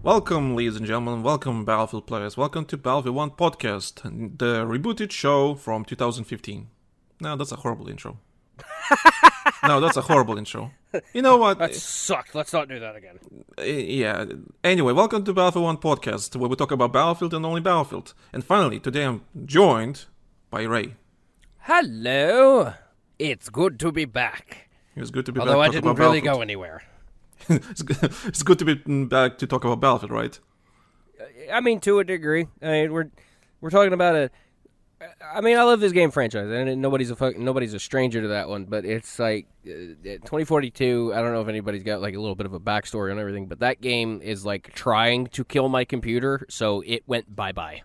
Welcome, ladies and gentlemen, welcome, Battlefield players, welcome to BattlefieldOne Podcast, the rebooted show from 2015. No, that's a horrible intro. No, that's a horrible intro. You know what? That sucked. Let's not do that again. Yeah. Anyway, welcome to BattlefieldOne Podcast, where we talk about Battlefield and only Battlefield. And finally, today I'm joined by Ray. Hello. It's good to be back. It's good to be Although back. I didn't really go anywhere. It's good to be back to talk about Battlefield, right? I mean, to a degree. I mean, we're talking about I love this game franchise, and nobody's a stranger to that one. But it's like 2042. I don't know if anybody's got like a little bit of a backstory on everything, but that game is like trying to kill my computer, so it went bye-bye.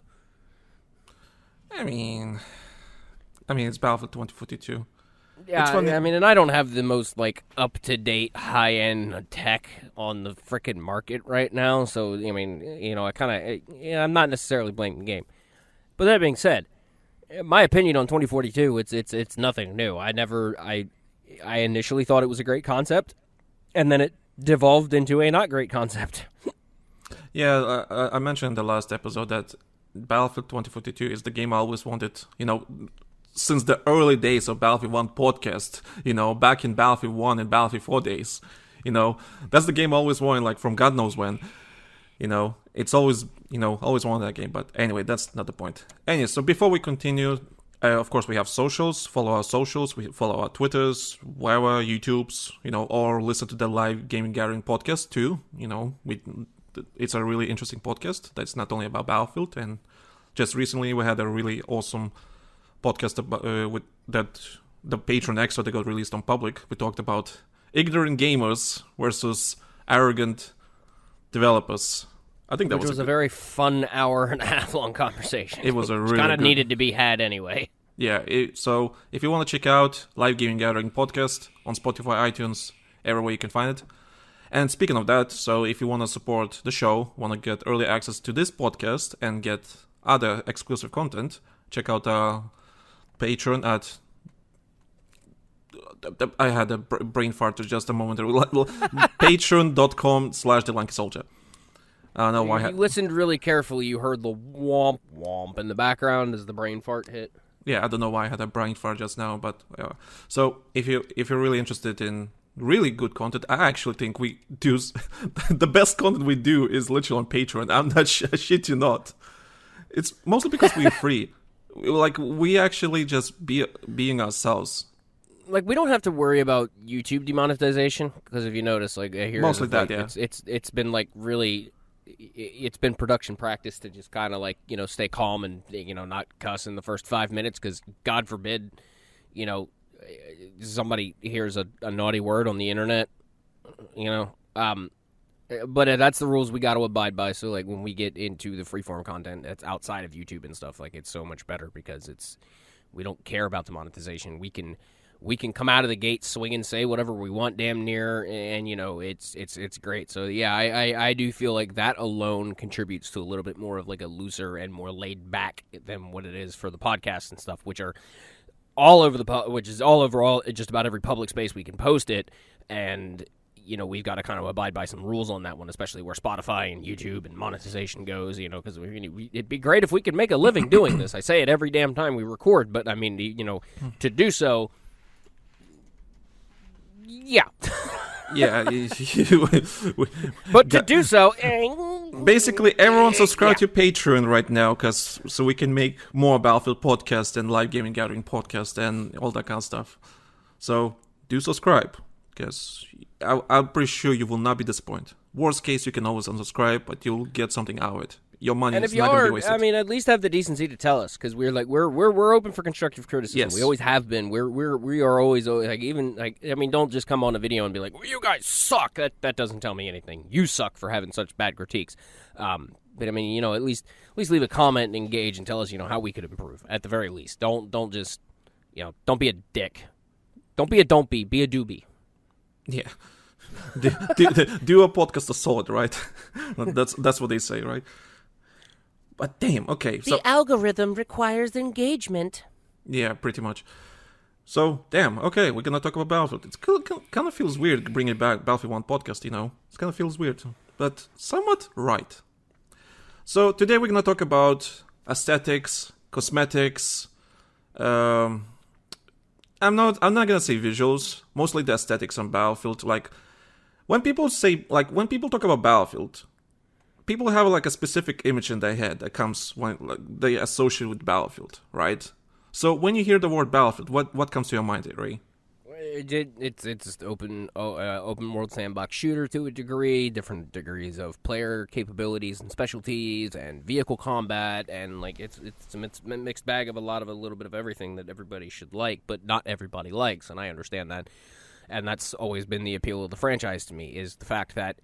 I mean, it's Battlefield 2042. Yeah, I mean, and I don't have the most, like, up-to-date, high-end tech on the frickin' market right now, so, I mean, you know, I'm not necessarily blaming the game. But that being said, my opinion on 2042, it's nothing new. I initially thought it was a great concept, and then it devolved into a not great concept. Yeah, I mentioned in the last episode that Battlefield 2042 is the game I always wanted, you know, since the early days of Battlefield 1 podcast, you know, back in Battlefield 1 and Battlefield 4 days, you know, that's the game I always wanted, like, from God knows when, you know, it's always, you know, always wanted that game, but anyway, that's not the point. Anyway, so before we continue, of course, we have socials, follow our socials, we follow our Twitters, wherever, YouTubes, you know, or listen to the live gaming gathering podcast too, you know, it's a really interesting podcast that's not only about Battlefield, and just recently we had a really awesome podcast about, with that the Patreon extra that got released on public. We talked about ignorant gamers versus arrogant developers. I think that was a very fun hour and a half long conversation. It was a really kind of needed to be had anyway. Yeah. So if you want to check out Live Gaming Gathering podcast on Spotify, iTunes, everywhere you can find it. And speaking of that, so if you want to support the show, want to get early access to this podcast and get other exclusive content, check out our Patreon at... I had a brain fart for just a moment. Patreon.com/TheLankySoldier. I don't know why. You listened really carefully. You heard the womp womp in the background as the brain fart hit. Yeah, I don't know why I had a brain fart just now, but so if you're really interested in really good content, I actually think we do the best content we do is literally on Patreon. I'm not shit you not. It's mostly because we're free. Like, we actually just being ourselves. Like, we don't have to worry about YouTube demonetization, because if you notice, like, here mostly that, yeah. It's been, like, really, it's been production practice to just kind of, like, you know, stay calm and, you know, not cuss in the first 5 minutes, because God forbid, you know, somebody hears a naughty word on the internet, you know. But that's the rules we got to abide by. So, like, when we get into the freeform content that's outside of YouTube and stuff, like, it's so much better because we don't care about the monetization. We can come out of the gate, swing and say whatever we want, damn near, and you know, it's great. So yeah, I do feel like that alone contributes to a little bit more of like a looser and more laid back than what it is for the podcasts and stuff, which are all over just about every public space we can post it, and you know, we've got to kind of abide by some rules on that one, especially where Spotify and YouTube and monetization goes, you know, because it'd be great if we could make a living doing this. I say it every damn time we record, but I mean, you know, to do so, yeah. Yeah. But to do so... Basically, everyone subscribe to Patreon right now, so we can make more Battlefield podcast and Live Gaming Gathering podcast and all that kind of stuff. So, do subscribe, because I'm pretty sure you will not be disappointed. Worst case, you can always unsubscribe, but you'll get something out of it. Your money is not going to be wasted. I mean, at least have the decency to tell us, because we're open for constructive criticism. Yes. We always have been. We are always like, even like, I mean, don't just come on a video and be like, well, you guys suck. That doesn't tell me anything. You suck for having such bad critiques. But I mean, you know, at least leave a comment and engage and tell us, you know, how we could improve at the very least. Don't just, you know, don't be a dick. Don't be a be a doobie. Yeah. do a podcast assault, right? That's what they say, right? But damn, okay. The algorithm requires engagement. Yeah, pretty much. So, damn, okay, we're gonna talk about Battlefield. It kind of feels weird bringing back Battlefield 1 podcast, you know? It kind of feels weird. but somewhat right. So today we're gonna talk about aesthetics, cosmetics. I'm not gonna say visuals. Mostly the aesthetics on Battlefield. Like when people talk about Battlefield, people have like a specific image in their head that comes when they associate with Battlefield, right? So when you hear the word Battlefield, what comes to your mind, Ray? It's just open world sandbox shooter to a degree, different degrees of player capabilities and specialties and vehicle combat, and like it's a mixed bag of a little bit of everything that everybody should like, but not everybody likes, and I understand that. And that's always been the appeal of the franchise to me, is the fact that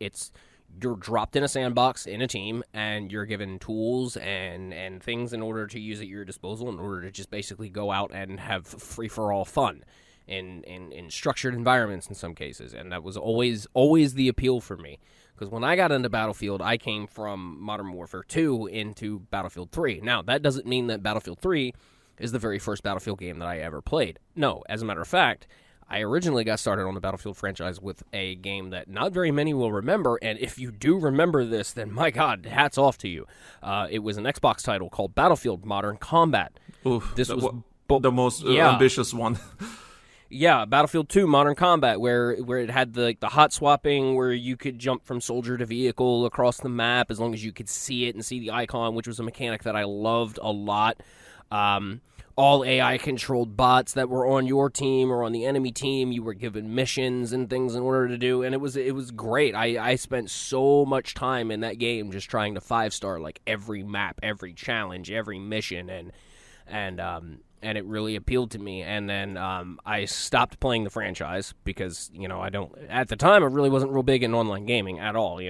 you're dropped in a sandbox in a team, and you're given tools and things in order to use at your disposal in order to just basically go out and have free-for-all fun in structured environments in some cases. And that was always the appeal for me. Because when I got into Battlefield, I came from Modern Warfare 2 into Battlefield 3. Now, that doesn't mean that Battlefield 3 is the very first Battlefield game that I ever played. No, as a matter of fact, I originally got started on the Battlefield franchise with a game that not very many will remember, and if you do remember this, then my God, hats off to you. It was an Xbox title called Battlefield Modern Combat. Oof, this was the most ambitious one. Yeah, Battlefield 2 Modern Combat, where it had the hot swapping, where you could jump from soldier to vehicle across the map as long as you could see it and see the icon, which was a mechanic that I loved a lot. All AI-controlled bots that were on your team or on the enemy team, you were given missions and things in order to do, and it was great. I spent so much time in that game just trying to 5-star like every map, every challenge, every mission, and it really appealed to me. And then I stopped playing the franchise because at the time I really wasn't real big in online gaming at all.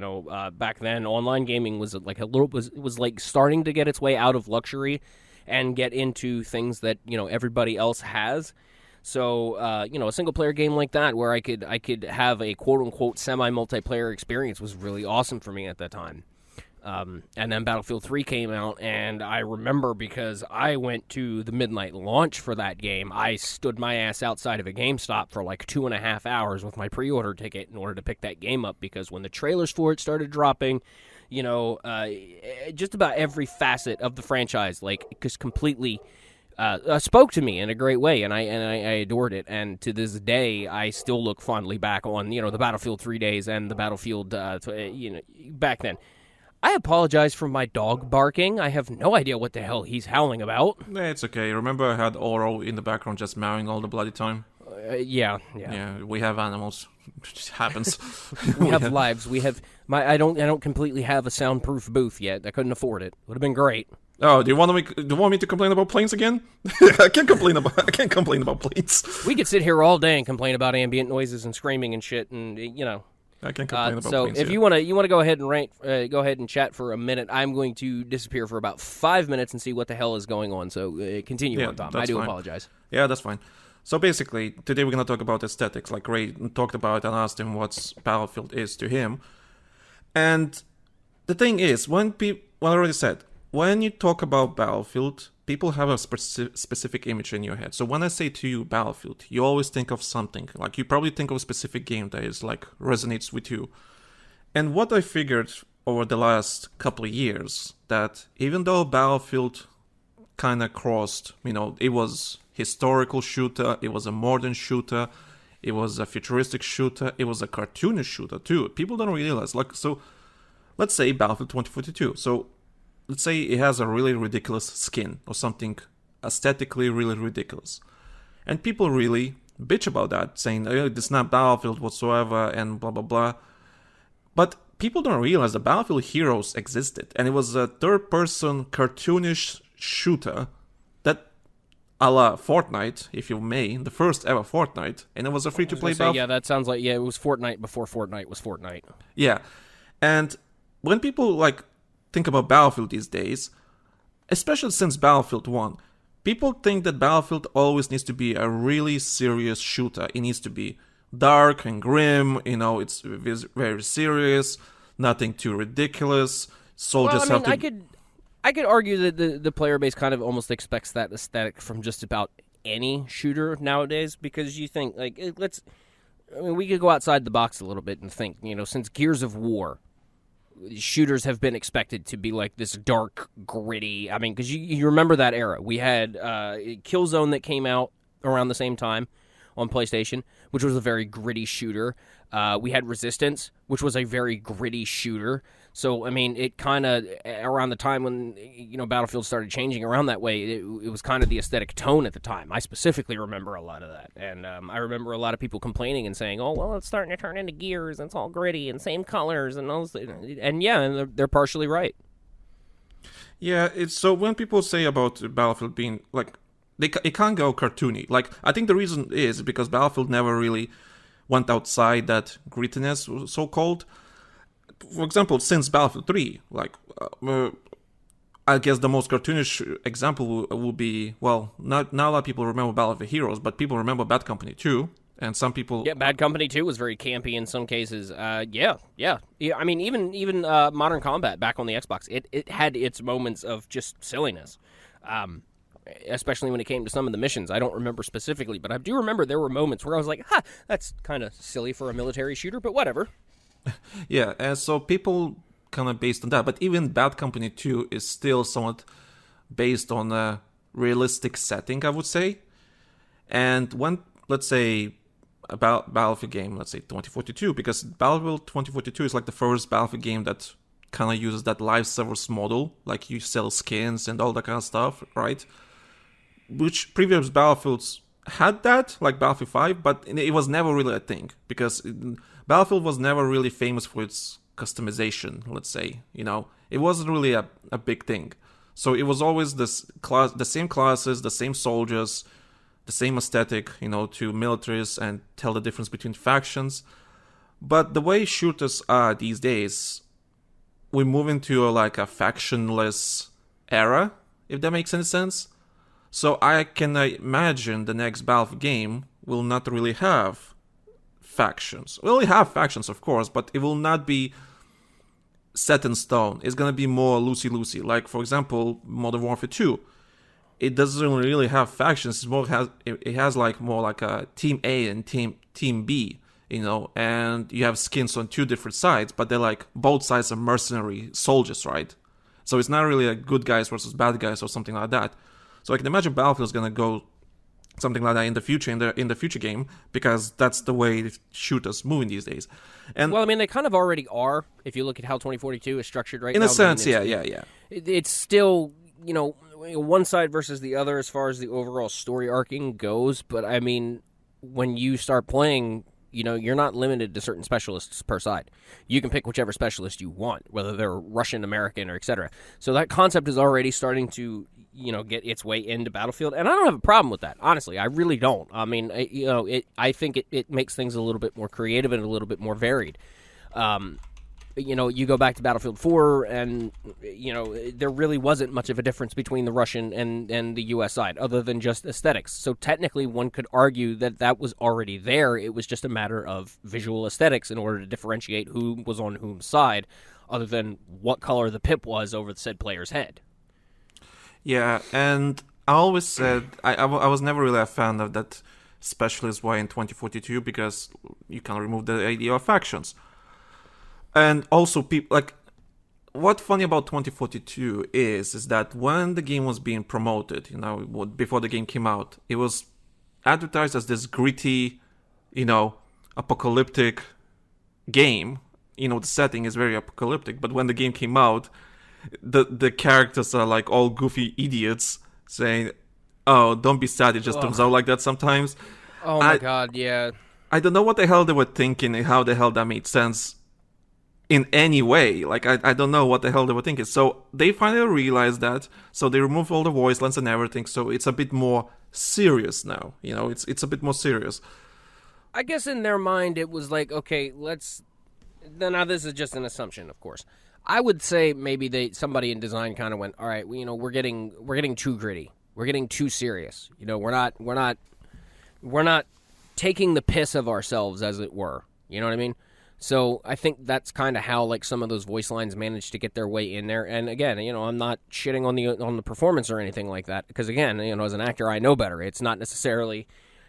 Back then online gaming was like was like starting to get its way out of luxury and get into things that everybody else has. So a single player game like that, where I could have a quote unquote semi multiplayer experience, was really awesome for me at that time. And then Battlefield 3 came out, and I remember because I went to the midnight launch for that game. I stood my ass outside of a GameStop for like 2.5 hours with my pre-order ticket in order to pick that game up, because when the trailers for it started dropping, just about every facet of the franchise, like, just completely spoke to me in a great way, and I adored it. And to this day, I still look fondly back on the Battlefield 3 days and the Battlefield back then. I apologize for my dog barking. I have no idea what the hell he's howling about. It's okay. Remember I had Oro in the background just meowing all the bloody time? Yeah. We have animals. It happens. We have lives. We have I don't completely have a soundproof booth yet. I couldn't afford it. Would have been great. Oh, do you want me to complain about planes again? I can't complain about planes. We could sit here all day and complain about ambient noises and screaming and shit, and I can't complain about so planes. So if you want to go ahead and go ahead and chat for a minute, I'm going to disappear for about 5 minutes and see what the hell is going on. So continue on, Tom. I do apologize. Yeah, that's fine. So basically, today we're going to talk about aesthetics, like Ray talked about and asked him what Battlefield is to him. And the thing is, I already said, when you talk about Battlefield, people have a specific image in your head. So when I say to you Battlefield, you always think of something. Like, you probably think of a specific game that is like resonates with you. And what I figured over the last couple of years, that even though Battlefield kind of crossed, it was historical shooter, it was a modern shooter, it was a futuristic shooter, it was a cartoonish shooter too. People don't realize, so let's say Battlefield 2042. So let's say it has a really ridiculous skin or something aesthetically really ridiculous. And people really bitch about that, saying, it's not Battlefield whatsoever and blah, blah, blah. But people don't realize the Battlefield heroes existed. And it was a third-person cartoonish shooter that, a la Fortnite, if you may, the first ever Fortnite. And it was a free-to-play Battlefield. Yeah, that sounds like, it was Fortnite before Fortnite was Fortnite. Yeah. And when people, think about Battlefield these days, especially since Battlefield 1, people think that Battlefield always needs to be a really serious shooter. It needs to be dark and grim, it's very serious, nothing too ridiculous. Soldiers have to... I could argue that the player base kind of almost expects that aesthetic from just about any shooter nowadays, because you think, we could go outside the box a little bit and think, since Gears of War, shooters have been expected to be like this dark, gritty. I mean, because you remember that era. We had Killzone that came out around the same time on PlayStation, which was a very gritty shooter. We had Resistance, which was a very gritty shooter. So, I mean, it kind of, around the time when, Battlefield started changing around that way, it was kind of the aesthetic tone at the time. I specifically remember a lot of that. And I remember a lot of people complaining and saying, oh, well, it's starting to turn into Gears, and it's all gritty, and same colors, and those. And yeah, they're partially right. Yeah, so when people say about Battlefield being, like, it can't go cartoony. Like, I think the reason is because Battlefield never really went outside that grittiness, so-called. For example, since Battlefield 3, like, I guess the most cartoonish example will be, well, not a lot of people remember Battlefield Heroes, but people remember Bad Company 2, and some people... Yeah, Bad Company 2 was very campy in some cases. Yeah. I mean, even Modern Combat back on the Xbox, it had its moments of just silliness, especially when it came to some of the missions. I don't remember specifically, but I do remember there were moments where I was like, that's kind of silly for a military shooter, but whatever. Yeah, and so people kind of based on that, but even Bad Company 2 is still somewhat based on a realistic setting, I would say. And when, let's say, a Battlefield game, let's say 2042, because Battlefield 2042 is like the first Battlefield game that kind of uses that live service model, like you sell skins and all that kind of stuff, right? Which previous Battlefields had that, like Battlefield 5, but it was never really a thing, because Battlefield was never really famous for its customization, let's say, It wasn't really a big thing. So it was always the same classes, the same soldiers, the same aesthetic, to militaries and tell the difference between factions. But the way shooters are these days, we move into a factionless era, if that makes any sense. So I can imagine the next Battlefield game will not really have factions. Well, we have factions, of course, but it will not be set in stone. It's going to be more loosey-loosey. Like, for example, Modern Warfare 2. It doesn't really have factions. It has more like a Team A and Team B, and you have skins on two different sides, but they're like both sides are mercenary soldiers, right? So it's not really a good guys versus bad guys or something like that. So I can imagine Battlefield is going to go something like that in the future, in the future game, because that's the way shooters move in these days. And well, I mean, they kind of already are. If you look at how 2042 is structured right now, in a sense, yeah. It's still, one side versus the other as far as the overall story arcing goes. But I mean, when you start playing, you're not limited to certain specialists per side. You can pick whichever specialist you want, whether they're Russian, American, or etc. So that concept is already starting to get its way into Battlefield, and I don't have a problem with that. Honestly, I really don't. I mean, I think it makes things a little bit more creative and a little bit more varied. You go back to Battlefield 4, and there really wasn't much of a difference between the Russian and the U.S. side, other than just aesthetics. So technically, one could argue that was already there. It was just a matter of visual aesthetics in order to differentiate who was on whose side, other than what color the pip was over the said player's head. Yeah, and I always said I was never really a fan of that specialist way in 2042, because you can remove the idea of factions. And also, people what's funny about 2042 is that when the game was being promoted, before the game came out, it was advertised as this gritty, apocalyptic game. The setting is very apocalyptic, but when the game came out, the characters are like all goofy idiots saying, "Oh, don't be sad, it just turns out like that sometimes." Oh my god, yeah. I don't know what the hell they were thinking and how the hell that made sense in any way. I don't know what the hell they were thinking. So they finally realized that, so they removed all the voice lines and everything, so it's a bit more serious now. It's a bit more serious. I guess in their mind it was like, okay, now this is just an assumption, of course. I would say maybe somebody in design kind of went, all right, we're getting too gritty. We're getting too serious. We're not taking the piss of ourselves, as it were. You know what I mean? So I think that's kind of how some of those voice lines managed to get their way in there. And again, I'm not shitting on the performance or anything like that, because again, as an actor, I know better. It's not necessarily,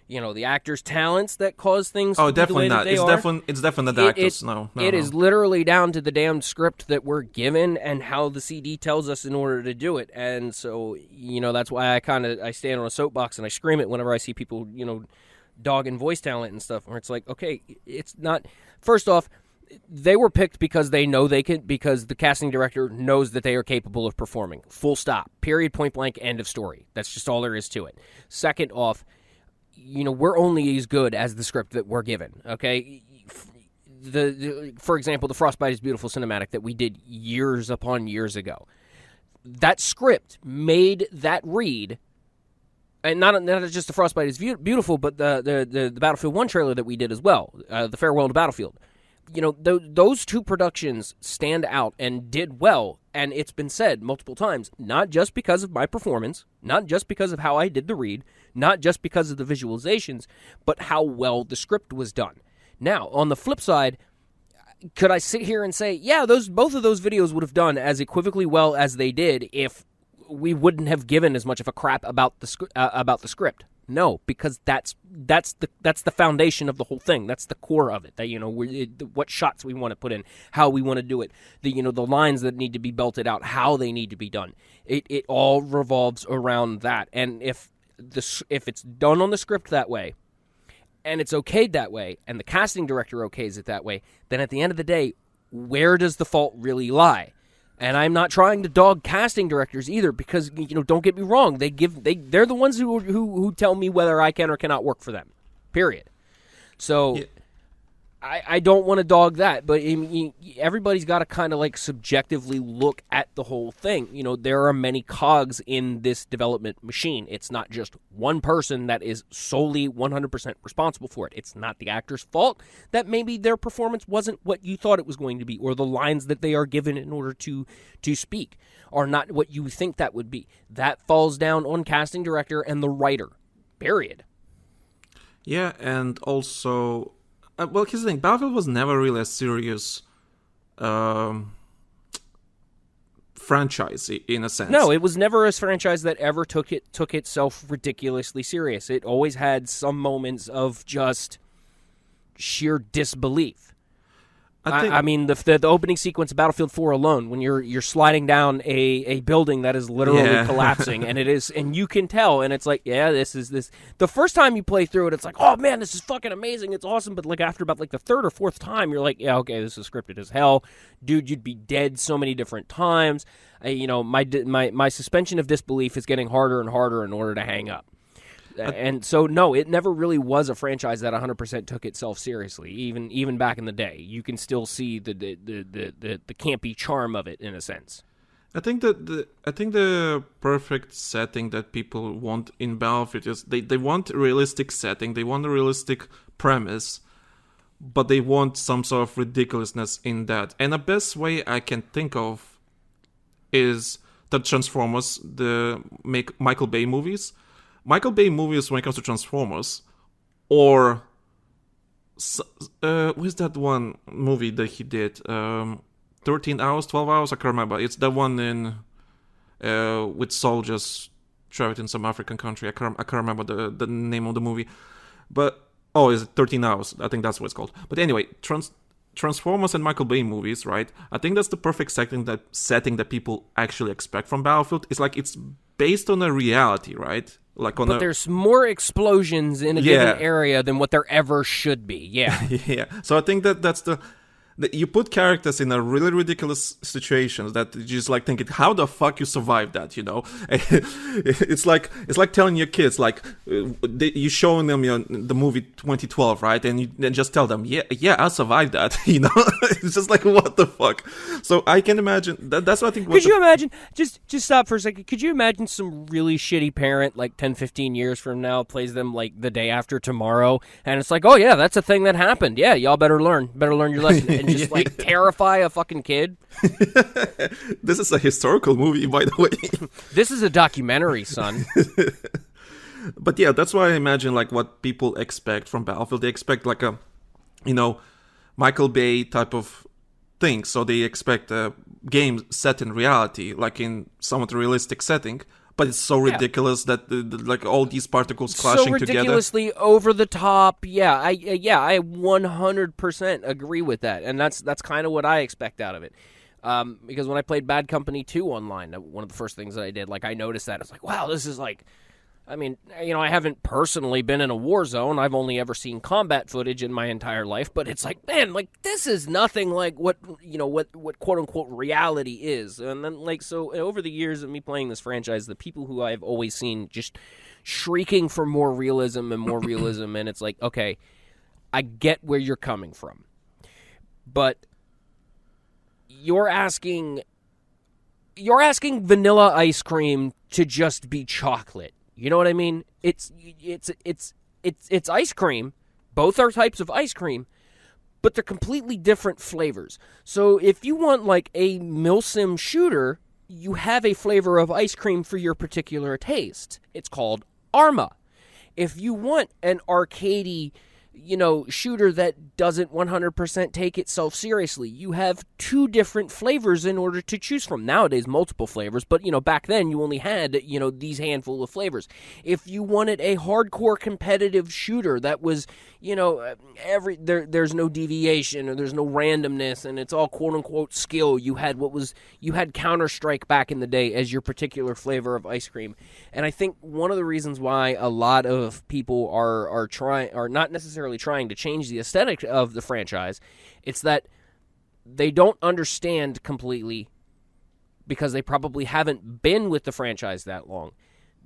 the actors' talents that cause things Oh, to be the way definitely that not. they It's are. definitely the actors. No. It is literally down to the damn script that we're given and how the CD tells us in order to do it. And so, that's why I stand on a soapbox and I scream it whenever I see people, dogging voice talent and stuff, where it's like, okay, it's not. First off, they were picked because they know they can, because the casting director knows that they are capable of performing. Full stop. Period, point blank, end of story. That's just all there is to it. Second off, we're only as good as the script that we're given, okay? For example, the Frostbite is Beautiful cinematic that we did years upon years ago. That script made that read, and not just the Frostbite is Beautiful, but the Battlefield 1 trailer that we did as well, the Farewell to Battlefield. Those two productions stand out and did well, and it's been said multiple times, not just because of my performance, not just because of how I did the read, not just because of the visualizations, but how well the script was done. Now, on the flip side, could I sit here and say, yeah, both of those videos would have done as equivocally well as they did if we wouldn't have given as much of a crap about the script? No, because that's the foundation of the whole thing. That's the core of it. That what shots we want to put in, how we want to do it, the lines that need to be belted out, how they need to be done. It all revolves around that. And if it's done on the script that way, and it's okayed that way, and the casting director okays it that way, then at the end of the day, where does the fault really lie? And I'm not trying to dog casting directors either, because don't get me wrong, they're the ones who tell me whether I can or cannot work for them. Period. So yeah. I don't want to dog that, but everybody's got to kind of like subjectively look at the whole thing. There are many cogs in this development machine. It's not just one person that is solely 100% responsible for it. It's not the actor's fault that maybe their performance wasn't what you thought it was going to be, or the lines that they are given in order to speak are not what you think that would be. That falls down on casting director and the writer. Period. Yeah, and also... well, here's the thing. Battlefield was never really a serious franchise, in a sense. No, it was never a franchise that ever took itself ridiculously serious. It always had some moments of just sheer disbelief. I mean, the opening sequence of Battlefield 4 alone, when you're sliding down a building that is literally collapsing, and you can tell, and it's like, yeah, this is this. The first time you play through it, it's like, oh man, this is fucking amazing, it's awesome. But like after about like the third or fourth time, you're like, yeah, okay, this is scripted as hell, dude. You'd be dead so many different times. My suspension of disbelief is getting harder and harder in order to hang up. And so, no, it never really was a franchise that 100% took itself seriously. Even back in the day, you can still see the campy charm of it in a sense. I think the perfect setting that people want in Battlefield is they want a realistic setting, they want a realistic premise, but they want some sort of ridiculousness in that. And the best way I can think of is the Transformers, the Michael Bay movies. Michael Bay movies, when it comes to Transformers, or what's that one movie that he did? 13 hours, 12 hours? I can't remember. It's the one in with soldiers trapped in some African country. I can't remember the name of the movie. But is it 13 hours? I think that's what it's called. But anyway, Transformers and Michael Bay movies, right? I think that's the perfect setting that people actually expect from Battlefield. It's like it's based on a reality, right? But there's more explosions in a given area than what there ever should be. Yeah. Yeah. So I think that's you put characters in a really ridiculous situations that you just like thinking, how the fuck you survive that, It's like telling your kids, like, you showing them the movie 2012, right? And you then just tell them, yeah, I survived that, It's just like, what the fuck? So I can imagine, that's what I think. Could you imagine, just stop for a second, could you imagine some really shitty parent, like 10, 15 years from now, plays them like the day after tomorrow, and it's like, oh yeah, that's a thing that happened. Yeah, y'all better learn your lesson. And just like terrify a fucking kid. This is a historical movie, by the way. This is a documentary, son. But yeah, that's why I imagine like what people expect from Battlefield. They expect like a, Michael Bay type of thing. So they expect a game set in reality, like in somewhat realistic setting. but it's so ridiculous that like all these particles clashing so together. ridiculously over the top. I 100% agree with that, and that's kind of what I expect out of it. Because when I played Bad Company 2 online, one of the first things that I did, like I noticed that. It's like, wow, this is like, I mean, I haven't personally been in a war zone. I've only ever seen combat footage in my entire life, but it's like, man, like this is nothing like what quote unquote reality is. And then like, so over the years of me playing this franchise, the people who I've always seen just shrieking for more realism and more realism, and it's like, okay, I get where you're coming from, but you're asking vanilla ice cream to just be chocolate. You know what I mean? It's ice cream. Both are types of ice cream, but they're completely different flavors. So if you want like a milsim shooter, you have a flavor of ice cream for your particular taste. It's called Arma. If you want an arcadey, shooter that doesn't 100% take itself seriously, you have two different flavors in order to choose from. Nowadays, multiple flavors, but, back then you only had, these handful of flavors. If you wanted a hardcore competitive shooter that was, there's no deviation or there's no randomness and it's all quote-unquote skill, you had Counter-Strike back in the day as your particular flavor of ice cream. And I think one of the reasons why a lot of people are not necessarily trying to change the aesthetic of the franchise, it's that they don't understand completely, because they probably haven't been with the franchise that long,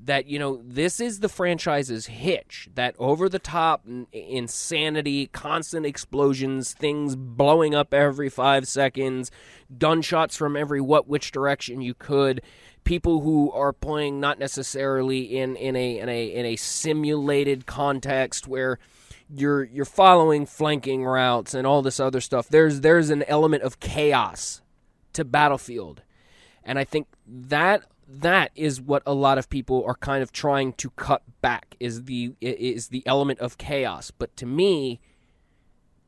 that this is the franchise's hitch, that over-the-top insanity, constant explosions, things blowing up every 5 seconds, gunshots from every which direction you could, people who are playing not necessarily in a simulated context where you're following flanking routes and all this other stuff. There's an element of chaos to Battlefield, and I think that is what a lot of people are kind of trying to cut back, is the element of chaos. But to me,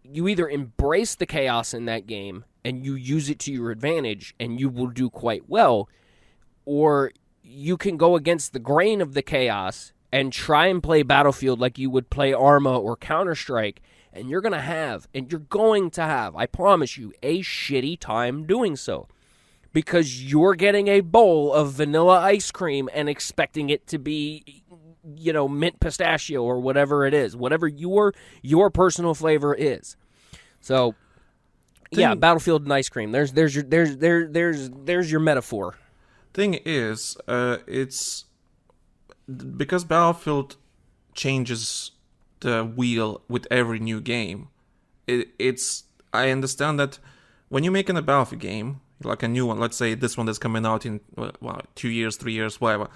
you either embrace the chaos in that game and you use it to your advantage and you will do quite well, or you can go against the grain of the chaos and try and play Battlefield like you would play Arma or Counter-Strike, and you're going to have, I promise you, a shitty time doing so. Because you're getting a bowl of vanilla ice cream and expecting it to be, mint pistachio or whatever it is, whatever your personal flavor is. So, Battlefield and ice cream. There's your metaphor. Thing is, it's because Battlefield changes the wheel with every new game. I understand that when you're making a Battlefield game, like a new one, let's say this one that's coming out in 2 years, 3 years, whatever,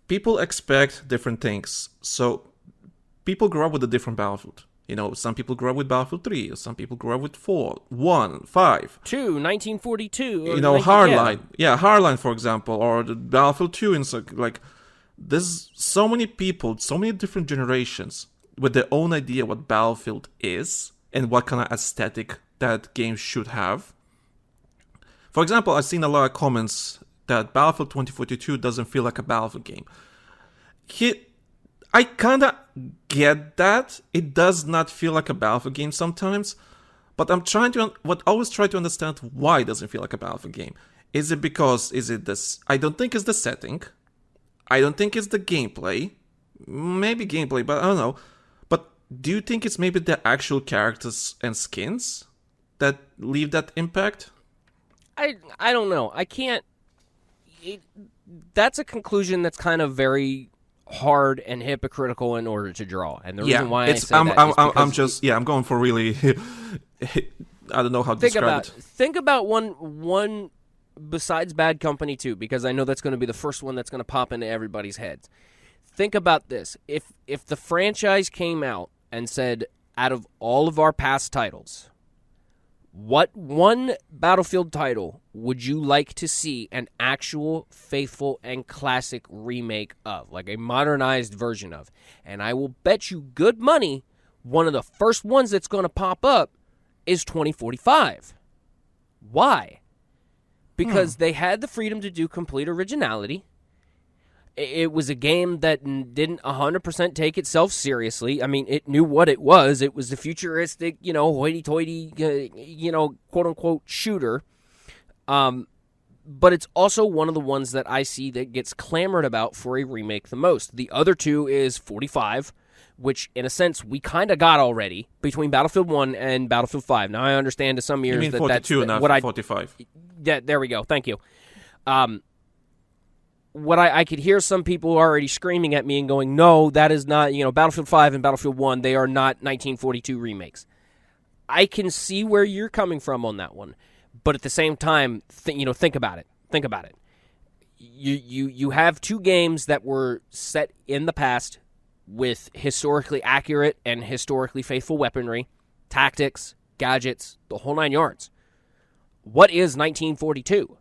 people expect different things. So people grow up with a different Battlefield. Some people grew up with Battlefield 3, some people grew up with 4, 1, 5. 2, 1942. Hardline. Yeah, Hardline, for example, or the Battlefield 2. And so, like, there's so many people, so many different generations with their own idea what Battlefield is and what kind of aesthetic that game should have. For example, I've seen a lot of comments that Battlefield 2042 doesn't feel like a Battlefield game. I kind of get that. It does not feel like a Battlefield game sometimes, but I'm always try to understand why it doesn't feel like a Battlefield game. Is it this? I don't think it's the setting. I don't think it's the gameplay. Maybe gameplay, but I don't know. But do you think it's maybe the actual characters and skins that leave that impact? I don't know. I can't. That's a conclusion that's kind of very hard and hypocritical in order to draw, and the reason why I say I'm going for really I don't know how to describe it. Think about one besides Bad Company 2, because I know that's going to be the first one that's going to pop into everybody's heads. Think about this. If the franchise came out and said, out of all of our past titles, what one Battlefield title would you like to see an actual, faithful, and classic remake of? Like a modernized version of. And I will bet you good money one of the first ones that's going to pop up is 2045. Why? because they had the freedom to do complete originality. It was a game that didn't 100% take itself seriously. I mean, it knew what it was. It was the futuristic, hoity-toity, quote-unquote shooter. But it's also one of the ones that I see that gets clamored about for a remake the most. The other two is 45, which, in a sense, we kind of got already between Battlefield 1 and Battlefield 5. Now, I understand to some years you mean that 42 that's and what 45. Yeah, there we go. Thank you. What I could hear some people already screaming at me and going, no, that is not, Battlefield 5 and Battlefield 1, they are not 1942 remakes. I can see where you're coming from on that one. But at the same time, think about it. Think about it. You have two games that were set in the past with historically accurate and historically faithful weaponry, tactics, gadgets, the whole nine yards. What is 1942?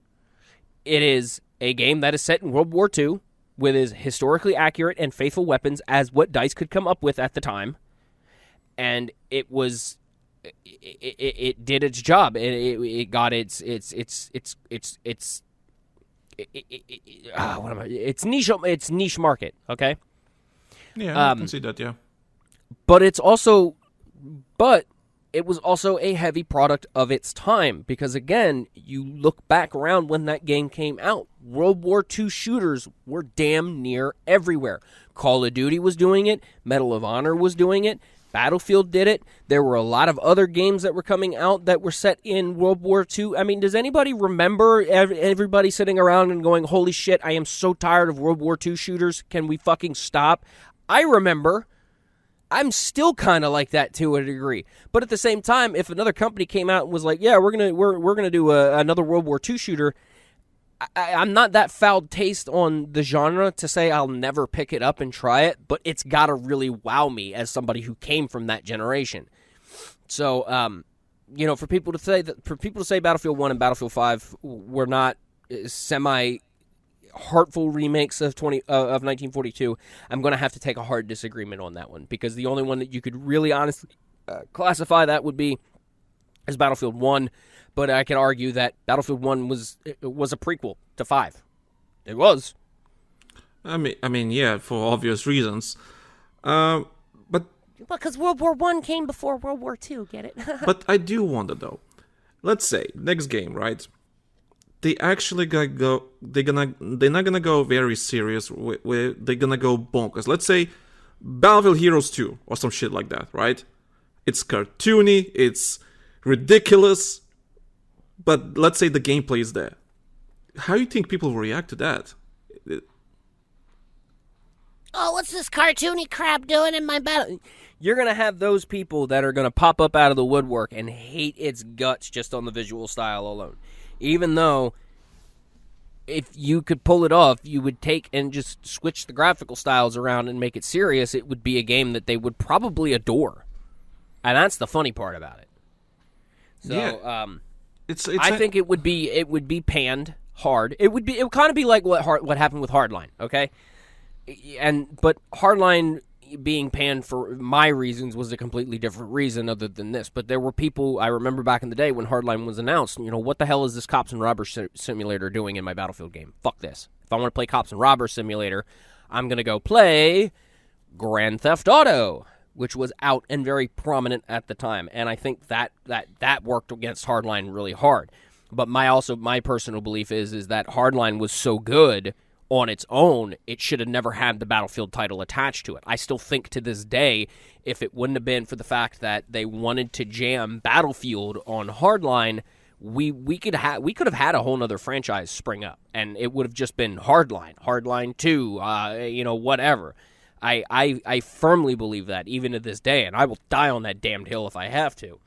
It is a game that is set in World War II with as historically accurate and faithful weapons as what DICE could come up with at the time. And it was... It did its job. It got its niche market. Okay. Yeah, I can see that. Yeah. But it was also a heavy product of its time because again, you look back around when that game came out, World War II shooters were damn near everywhere. Call of Duty was doing it. Medal of Honor was doing it. Battlefield did it. There were a lot of other games that were coming out that were set in World War II. I mean, does anybody remember everybody sitting around and going, holy shit, I am so tired of World War II shooters. Can we fucking stop? I remember. I'm still kind of like that to a degree. But at the same time, if another company came out and was like, yeah, we're gonna do another World War II shooter, I'm not that foul taste on the genre to say I'll never pick it up and try it, but it's got to really wow me as somebody who came from that generation. So, for people to say Battlefield 1 and Battlefield 5 were not semi-heartful remakes of 1942, I'm going to have to take a hard disagreement on that one because the only one that you could really honestly classify that would be as Battlefield 1. But I could argue that Battlefield 1 was a prequel to 5. It was. I mean, yeah, for obvious reasons. But because World War I came before World War II, get it? But I do wonder though. Let's say next game, right? They actually they're not gonna go very serious. They're gonna go bonkers. Let's say Battlefield Heroes 2 or some shit like that, right? It's cartoony. It's ridiculous. But let's say the gameplay is there. How do you think people will react to that? Oh, what's this cartoony crap doing in my battle? You're going to have those people that are going to pop up out of the woodwork and hate its guts just on the visual style alone. Even though, if you could pull it off, you would take and just switch the graphical styles around and make it serious, it would be a game that they would probably adore. And that's the funny part about it. So, yeah. I think it would be panned hard. It would kind of be like what happened with Hardline, okay? But Hardline being panned for my reasons was a completely different reason other than this. But there were people, I remember back in the day when Hardline was announced, what the hell is this Cops and Robbers Simulator doing in my Battlefield game? Fuck this. If I want to play Cops and Robbers Simulator, I'm going to go play Grand Theft Auto, which was out and very prominent at the time. And I think that worked against Hardline really hard. But my personal belief is that Hardline was so good on its own, it should have never had the Battlefield title attached to it. I still think to this day, if it wouldn't have been for the fact that they wanted to jam Battlefield on Hardline, we could have had a whole other franchise spring up, and it would have just been Hardline 2, whatever. I firmly believe that, even to this day, and I will die on that damned hill if I have to.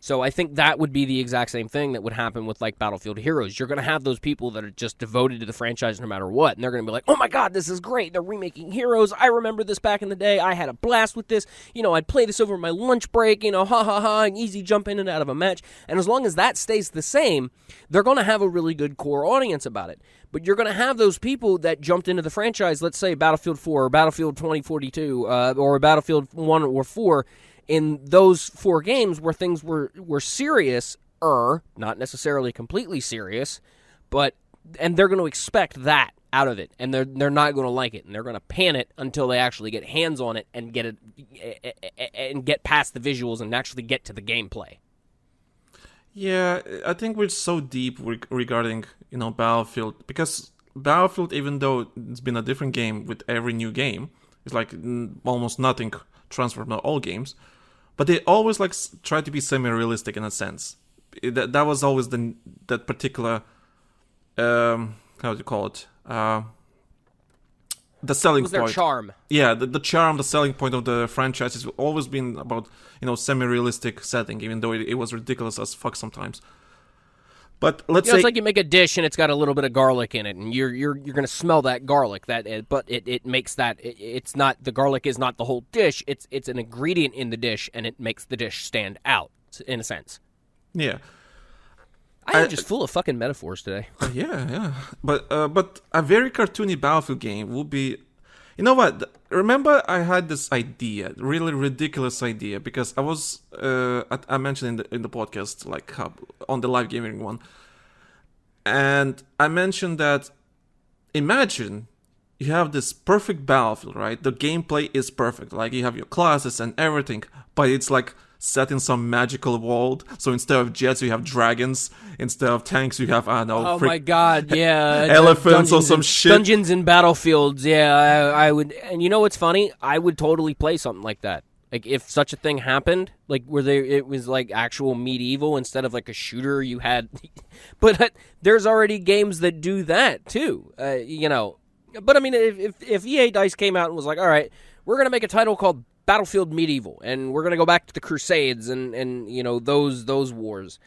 So I think that would be the exact same thing that would happen with, like, Battlefield Heroes. You're going to have those people that are just devoted to the franchise no matter what, and they're going to be like, oh my god, this is great, they're remaking Heroes, I remember this back in the day, I had a blast with this, I'd play this over my lunch break, ha ha ha, and easy jump in and out of a match, and as long as that stays the same, they're going to have a really good core audience about it. But you're going to have those people that jumped into the franchise, let's say Battlefield 4 or Battlefield 2042 or Battlefield 1 or 4, in those 4 games where things were serious, not necessarily completely serious, and they're going to expect that out of it, and they're not going to like it, and they're going to pan it until they actually get hands on it and get past the visuals and actually get to the gameplay. Yeah, I think we're so deep regarding, Battlefield, because Battlefield, even though it's been a different game with every new game, it's like almost nothing transferred from all games, but they always like try to be semi-realistic in a sense. That was always that particular, how do you call it? The selling point. Their charm. Yeah, the charm, the selling point of the franchise has always been about, semi-realistic setting, even though it was ridiculous as fuck sometimes. But let's say it's like you make a dish and it's got a little bit of garlic in it, and you're going to smell that garlic. But it makes that it's not, the garlic is not the whole dish. It's an ingredient in the dish, and it makes the dish stand out in a sense. Yeah. I am just full of fucking metaphors today. Yeah. But a very cartoony Battlefield game would be... You know what? Remember I had this idea, really ridiculous idea, because I mentioned in the podcast, like on the live gaming one, and I mentioned that imagine you have this perfect Battlefield, right? The gameplay is perfect, like you have your classes and everything, but it's like set in some magical world. So instead of jets, you have dragons. Instead of tanks, you have, I don't know... Oh my god, yeah. elephants or some shit. Dungeons and battlefields, yeah. I would... And you know what's funny? I would totally play something like that. Like, if such a thing happened, like, it was like actual medieval instead of like a shooter you had... But there's already games that do that, too. But I mean, if EA DICE came out and was like, all right, we're going to make a title called Battlefield Medieval, and we're going to go back to the Crusades and those wars.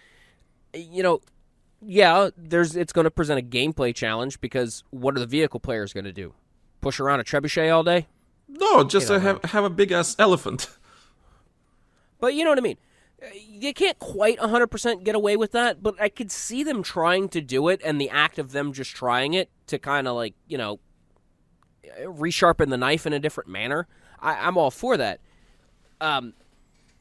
Yeah, it's going to present a gameplay challenge, because what are the vehicle players going to do? Push around a trebuchet all day? No, just have a big-ass elephant. But you know what I mean. You can't quite 100% get away with that, but I could see them trying to do it, and the act of them just trying it to kind of resharpen the knife in a different manner. I'm all for that.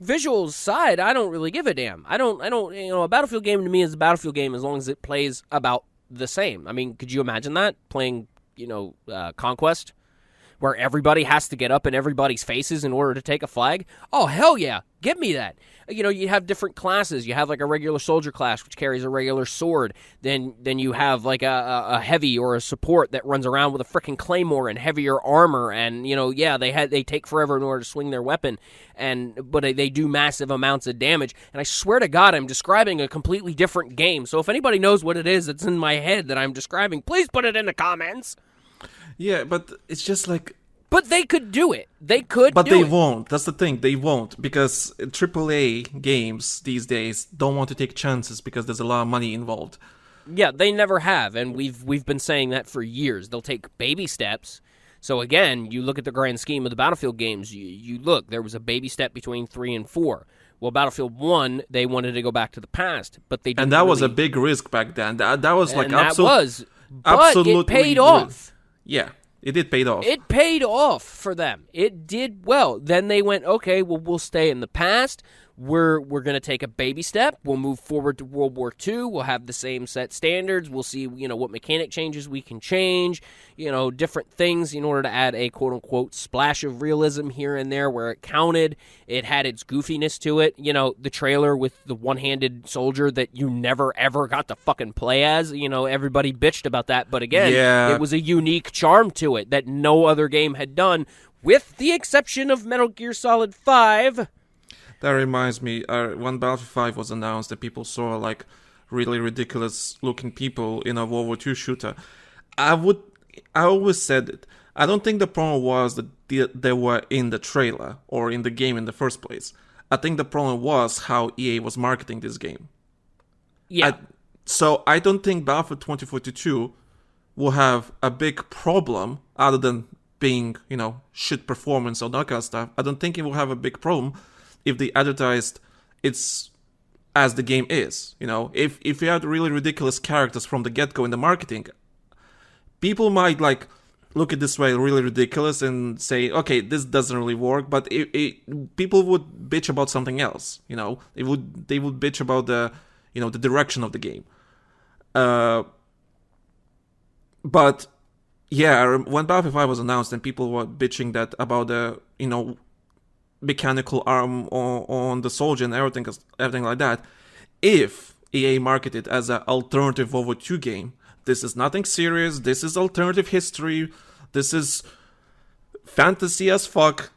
Visuals side, I don't really give a damn. I don't. A Battlefield game to me is a Battlefield game as long as it plays about the same. I mean, could you imagine that playing, Conquest, where everybody has to get up in everybody's faces in order to take a flag? Oh hell yeah, give me that. You have different classes. You have like a regular soldier class, which carries a regular sword. Then you have like a heavy or a support that runs around with a freaking claymore and heavier armor. And they take forever in order to swing their weapon, but they do massive amounts of damage. And I swear to God, I'm describing a completely different game. So if anybody knows what it is that's in my head that I'm describing, please put it in the comments. Yeah, but it's just like... But they could do it. But they won't. That's the thing. They won't, because AAA games these days don't want to take chances because there's a lot of money involved. Yeah, they never have, and we've been saying that for years. They'll take baby steps. So again, you look at the grand scheme of the Battlefield games. You look, there was a baby step between 3 and 4. Well, Battlefield 1, they wanted to go back to the past, but they didn't. And that was a big risk back then. That was like but it paid off. Yeah. It did pay off. It paid off for them. It did well. Then they went, okay, well, we'll stay in the past. We're going to take a baby step. We'll move forward to World War II. We'll have the same set standards. We'll see, what mechanic changes we can change, different things in order to add a quote-unquote splash of realism here and there where it counted. It had its goofiness to it. The trailer with the one-handed soldier that you never, ever got to fucking play as. Everybody bitched about that. But again, It was a unique charm to it that no other game had done, with the exception of Metal Gear Solid 5. That reminds me, when Battlefield 5 was announced, that people saw like really ridiculous-looking people in a World War II shooter. I always said it. I don't think the problem was that they were in the trailer or in the game in the first place. I think the problem was how EA was marketing this game. Yeah. So I don't think Battlefield 2042 will have a big problem other than being, shit performance or that kind of stuff. I don't think it will have a big problem if they advertised it's as the game is. If you had really ridiculous characters from the get-go in the marketing, people might like look at this way really ridiculous and say, okay, this doesn't really work. But people would bitch about something else. They would bitch about the the direction of the game. But yeah, when Battlefield 5 was announced and people were bitching that about the mechanical arm on the soldier and everything like that, if EA marketed as an alternative World War II game, this is nothing serious. This is alternative history. This is fantasy as fuck.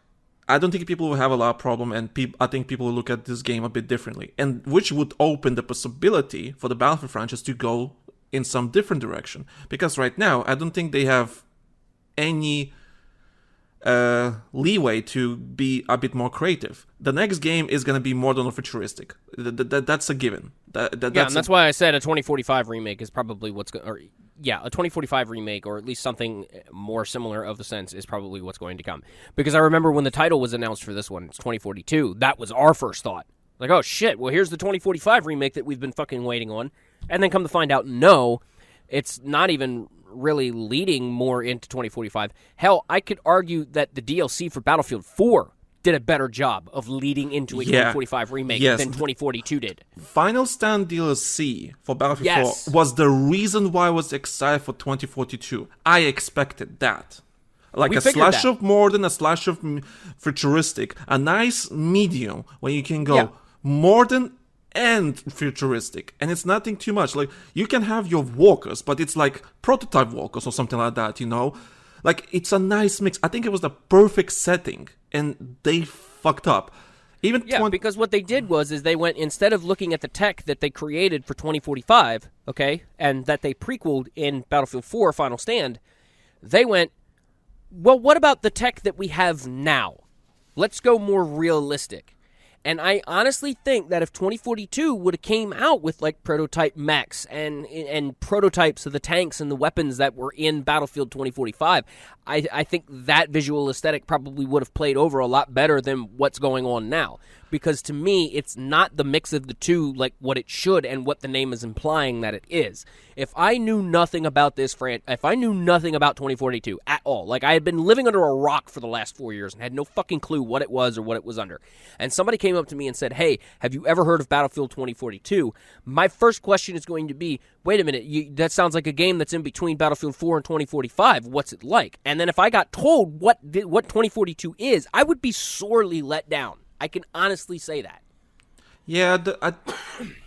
I don't think people will have a lot of problem, and I think people will look at this game a bit differently, and which would open the possibility for the Battlefield franchise to go in some different direction. Because right now, I don't think they have any leeway to be a bit more creative. The next game is going to be modern or futuristic. That's a given. That's why I said a 2045 remake is probably what's going. A 2045 remake, or at least something more similar of the sense, is probably what's going to come. Because I remember when the title was announced for this one, it's 2042. That was our first thought. Like, oh shit, well here's the 2045 remake that we've been fucking waiting on. And then come to find out, no, it's not even really leading more into 2045. Hell, I could argue that the DLC for Battlefield 4 did a better job of leading into a 2045 remake than 2042 did. Final Stand DLC for Battlefield 4 was the reason why I was excited for 2042. I expected that. Like a slash of modern, a slash of futuristic, a nice medium where you can go modern and futuristic, and it's nothing too much. Like, you can have your walkers, but it's like prototype walkers or something like that, Like, it's a nice mix. I think it was the perfect setting, and they fucked up. Because what they did is they went, instead of looking at the tech that they created for 2045, okay, and that they prequeled in Battlefield 4 Final Stand, they went, well, what about the tech that we have now? Let's go more realistic. And I honestly think that if 2042 would have came out with like prototype mechs and prototypes of the tanks and the weapons that were in Battlefield 2045, I think that visual aesthetic probably would have played over a lot better than what's going on now. Because to me, it's not the mix of the two like what it should and what the name is implying that it is. If I knew nothing about if I knew nothing about 2042 at all, like I had been living under a rock for the last 4 years and had no fucking clue what it was or what it was under, and somebody came up to me and said, hey, have you ever heard of Battlefield 2042? My first question is going to be, wait a minute, that sounds like a game that's in between Battlefield 4 and 2045. What's it like? And then if I got told what 2042 is, I would be sorely let down. I can honestly say that. Yeah,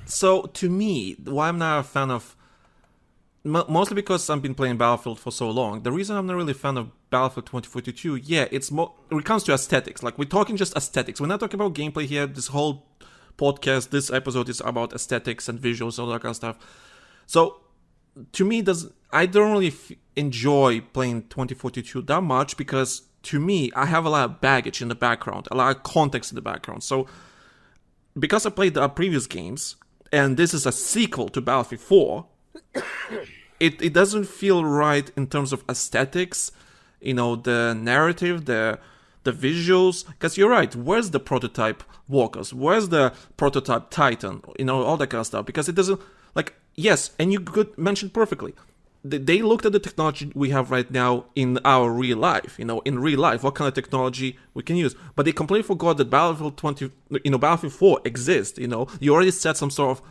so to me, why I'm not a fan of, mostly because I've been playing Battlefield for so long, the reason I'm not really a fan of Battlefield 2042, it's more, when it comes to aesthetics, like we're talking just aesthetics, we're not talking about gameplay here. This whole podcast, this episode is about aesthetics and visuals, all that kind of stuff. So to me, I don't really enjoy playing 2042 that much, because to me, I have a lot of baggage in the background, a lot of context in the background. So, because I played the previous games, and this is a sequel to Battlefield 4, it doesn't feel right in terms of aesthetics, the narrative, the visuals. Because you're right, where's the prototype walkers? Where's the prototype Titan? All that kind of stuff. Because it doesn't, yes, and you could mention perfectly. They looked at the technology we have right now in our real life, in real life, what kind of technology we can use. But they completely forgot that Battlefield 4 exists, You already set some sort of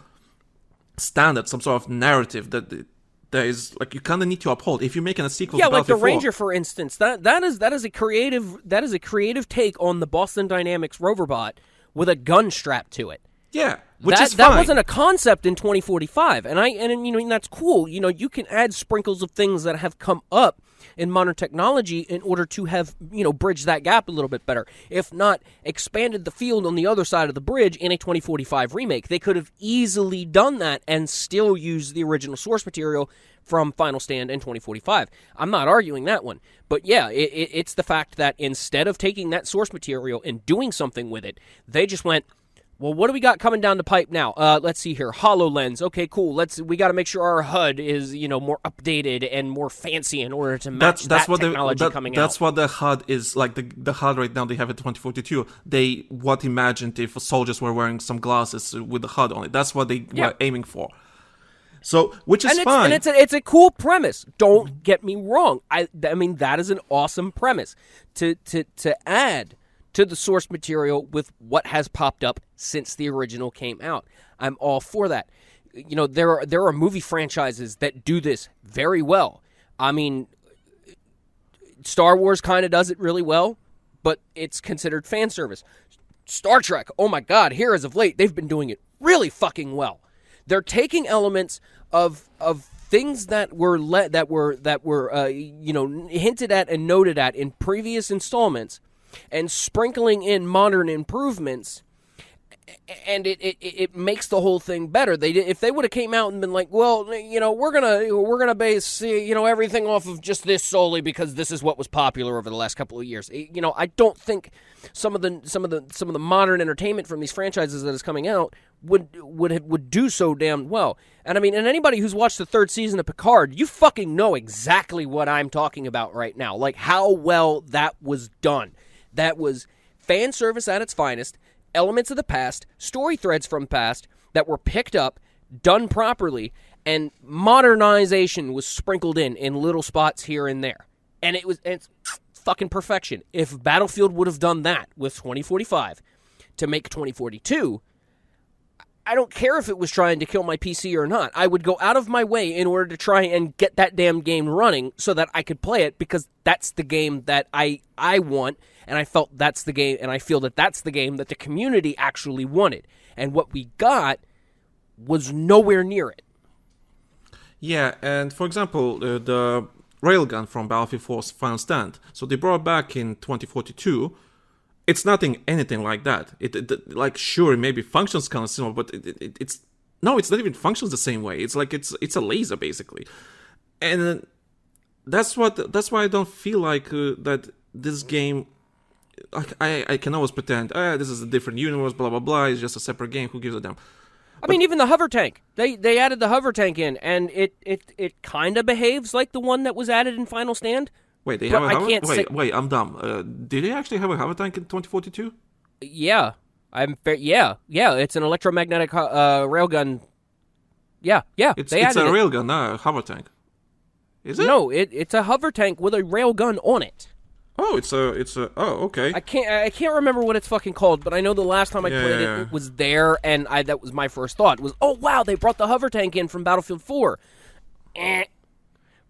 standard, some sort of narrative that there is, you kind of need to uphold. If you're making a sequel to Battlefield 4... Yeah, like the Ranger, for instance, that is a creative take on the Boston Dynamics roverbot with a gun strapped to it. Yeah. Which is fine. That wasn't a concept in 2045, and that's cool. You can add sprinkles of things that have come up in modern technology in order to have bridge that gap a little bit better. If not, expanded the field on the other side of the bridge in a 2045 remake. They could have easily done that and still used the original source material from Final Stand in 2045. I'm not arguing that one, but yeah, it's the fact that instead of taking that source material and doing something with it, they just went, well, what do we got coming down the pipe now? Let's see here. HoloLens. Okay, cool. We got to make sure our HUD is, more updated and more fancy in order to match that technology coming out. That's what the HUD is like. The HUD right now they have at 2042. What imagined if soldiers were wearing some glasses with the HUD on it. That's what they were aiming for. So, which is fine. And it's a cool premise. Don't get me wrong. I mean, that is an awesome premise to add to the source material with what has popped up since the original came out. I'm all for that. There are movie franchises that do this very well. I mean, Star Wars kind of does it really well, but it's considered fan service. Star Trek, oh my God, here as of late, they've been doing it really fucking well. They're taking elements of things that were hinted at and noted at in previous installments, and sprinkling in modern improvements, and it makes the whole thing better. If they would have came out and been like, well, we're gonna base everything off of just this solely because this is what was popular over the last couple of years. I don't think some of the modern entertainment from these franchises that is coming out would do so damn well. And I mean, and anybody who's watched the third season of Picard, you fucking know exactly what I'm talking about right now. Like how well that was done. That was fan service at its finest. Elements of the past, story threads from past that were picked up, done properly, and modernization was sprinkled in little spots here and there. And it's fucking perfection. If Battlefield would have done that with 2045 to make 2042, I don't care if it was trying to kill my PC or not. I would go out of my way in order to try and get that damn game running so that I could play it, because that's the game that I want, and I felt that's the game, and I feel that that's the game that the community actually wanted. And what we got was nowhere near it. Yeah, and for example, the railgun from Battlefield 4's Final Stand, so they brought back in 2042. It's anything like that. It like, sure, maybe functions kind of similar, but it's not even functions the same way. It's like it's a laser basically, and that's why I don't feel like that this game. Like I can always pretend, this is a different universe, blah blah blah. It's just a separate game. Who gives a damn? I mean, even the hover tank. They added the hover tank in, and it kind of behaves like the one that was added in Final Stand. Wait, they have a hover? Wait, I'm dumb. Did they actually have a hover tank in 2042? Yeah, yeah. It's an electromagnetic railgun. Yeah. It's a railgun, not a hover tank. Is it? No, it's a hover tank with a railgun on it. Oh, it's a. Oh, okay. I can't remember what it's fucking called, but I know the last time I played it, it was there, and that was my first thought. Was, oh wow, they brought the hover tank in from Battlefield 4.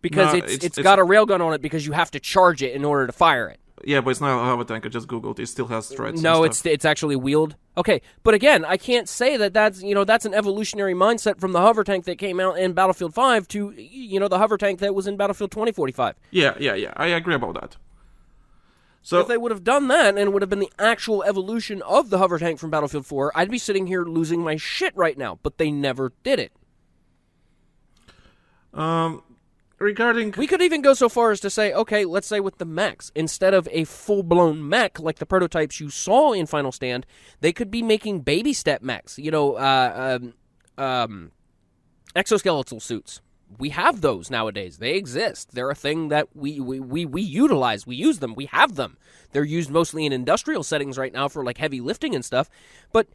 Because it's got a railgun on it, because you have to charge it in order to fire it. Yeah, but it's not a hover tank. I just googled. It still has threads. No, it's actually wheeled. Okay, but again, I can't say that's an evolutionary mindset from the hover tank that came out in Battlefield 5 to the hover tank that was in Battlefield 2045. Yeah. I agree about that. So if they would have done that, and it would have been the actual evolution of the hover tank from Battlefield 4, I'd be sitting here losing my shit right now. But they never did it. Regarding... We could even go so far as to say, okay, let's say with the mechs, instead of a full-blown mech like the prototypes you saw in Final Stand, they could be making baby step mechs, exoskeletal suits. We have those nowadays. They exist. They're a thing that we utilize. We use them. We have them. They're used mostly in industrial settings right now for like heavy lifting and stuff. But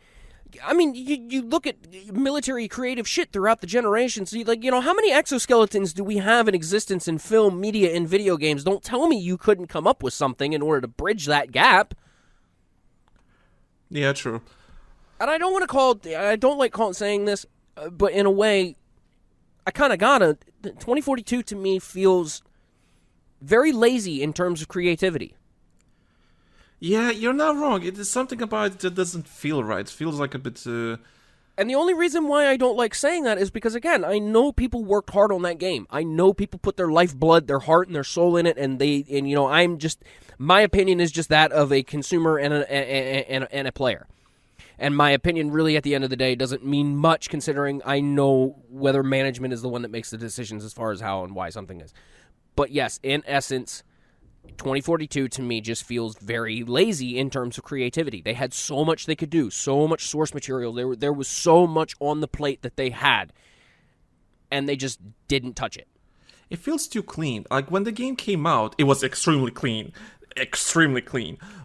I mean, you look at military creative shit throughout the generations. So how many exoskeletons do we have in existence in film, media, and video games? Don't tell me you couldn't come up with something in order to bridge that gap. Yeah, true. And I don't want to call it, I don't like saying this, but in a way, I kind of gotta. 2042 to me feels very lazy in terms of creativity. Yeah, you're not wrong. It is something about it that doesn't feel right. It feels like a bit... And the only reason why I don't like saying that is because, again, I know people worked hard on that game. I know people put their lifeblood, their heart, and their soul in it, and I'm just... My opinion is just that of a consumer and a player. And my opinion, really, at the end of the day, doesn't mean much, considering I know whether management is the one that makes the decisions as far as how and why something is. But yes, in essence, 2042 to me just feels very lazy in terms of creativity. They had so much they could do, so much source material. There was so much on the plate that they had, and they just didn't touch it. It feels too clean. Like, when the game came out, it was extremely clean.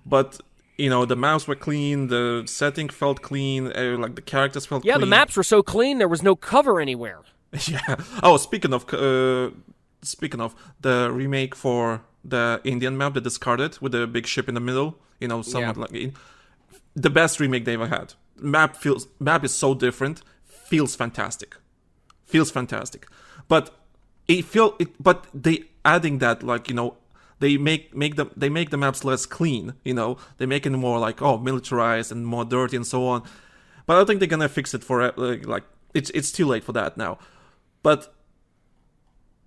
But... the maps were clean, the setting felt clean, like the characters felt clean. Yeah, the maps were so clean, there was no cover anywhere. Yeah. Oh, speaking of the remake for the Indian map, the discarded with the big ship in the middle, like the best remake they ever had. Map is so different, feels fantastic. But but they adding that, like, they make the maps less clean. They make it more like, militarized and more dirty and so on. But I don't think they're gonna fix it for like it's too late for that now. But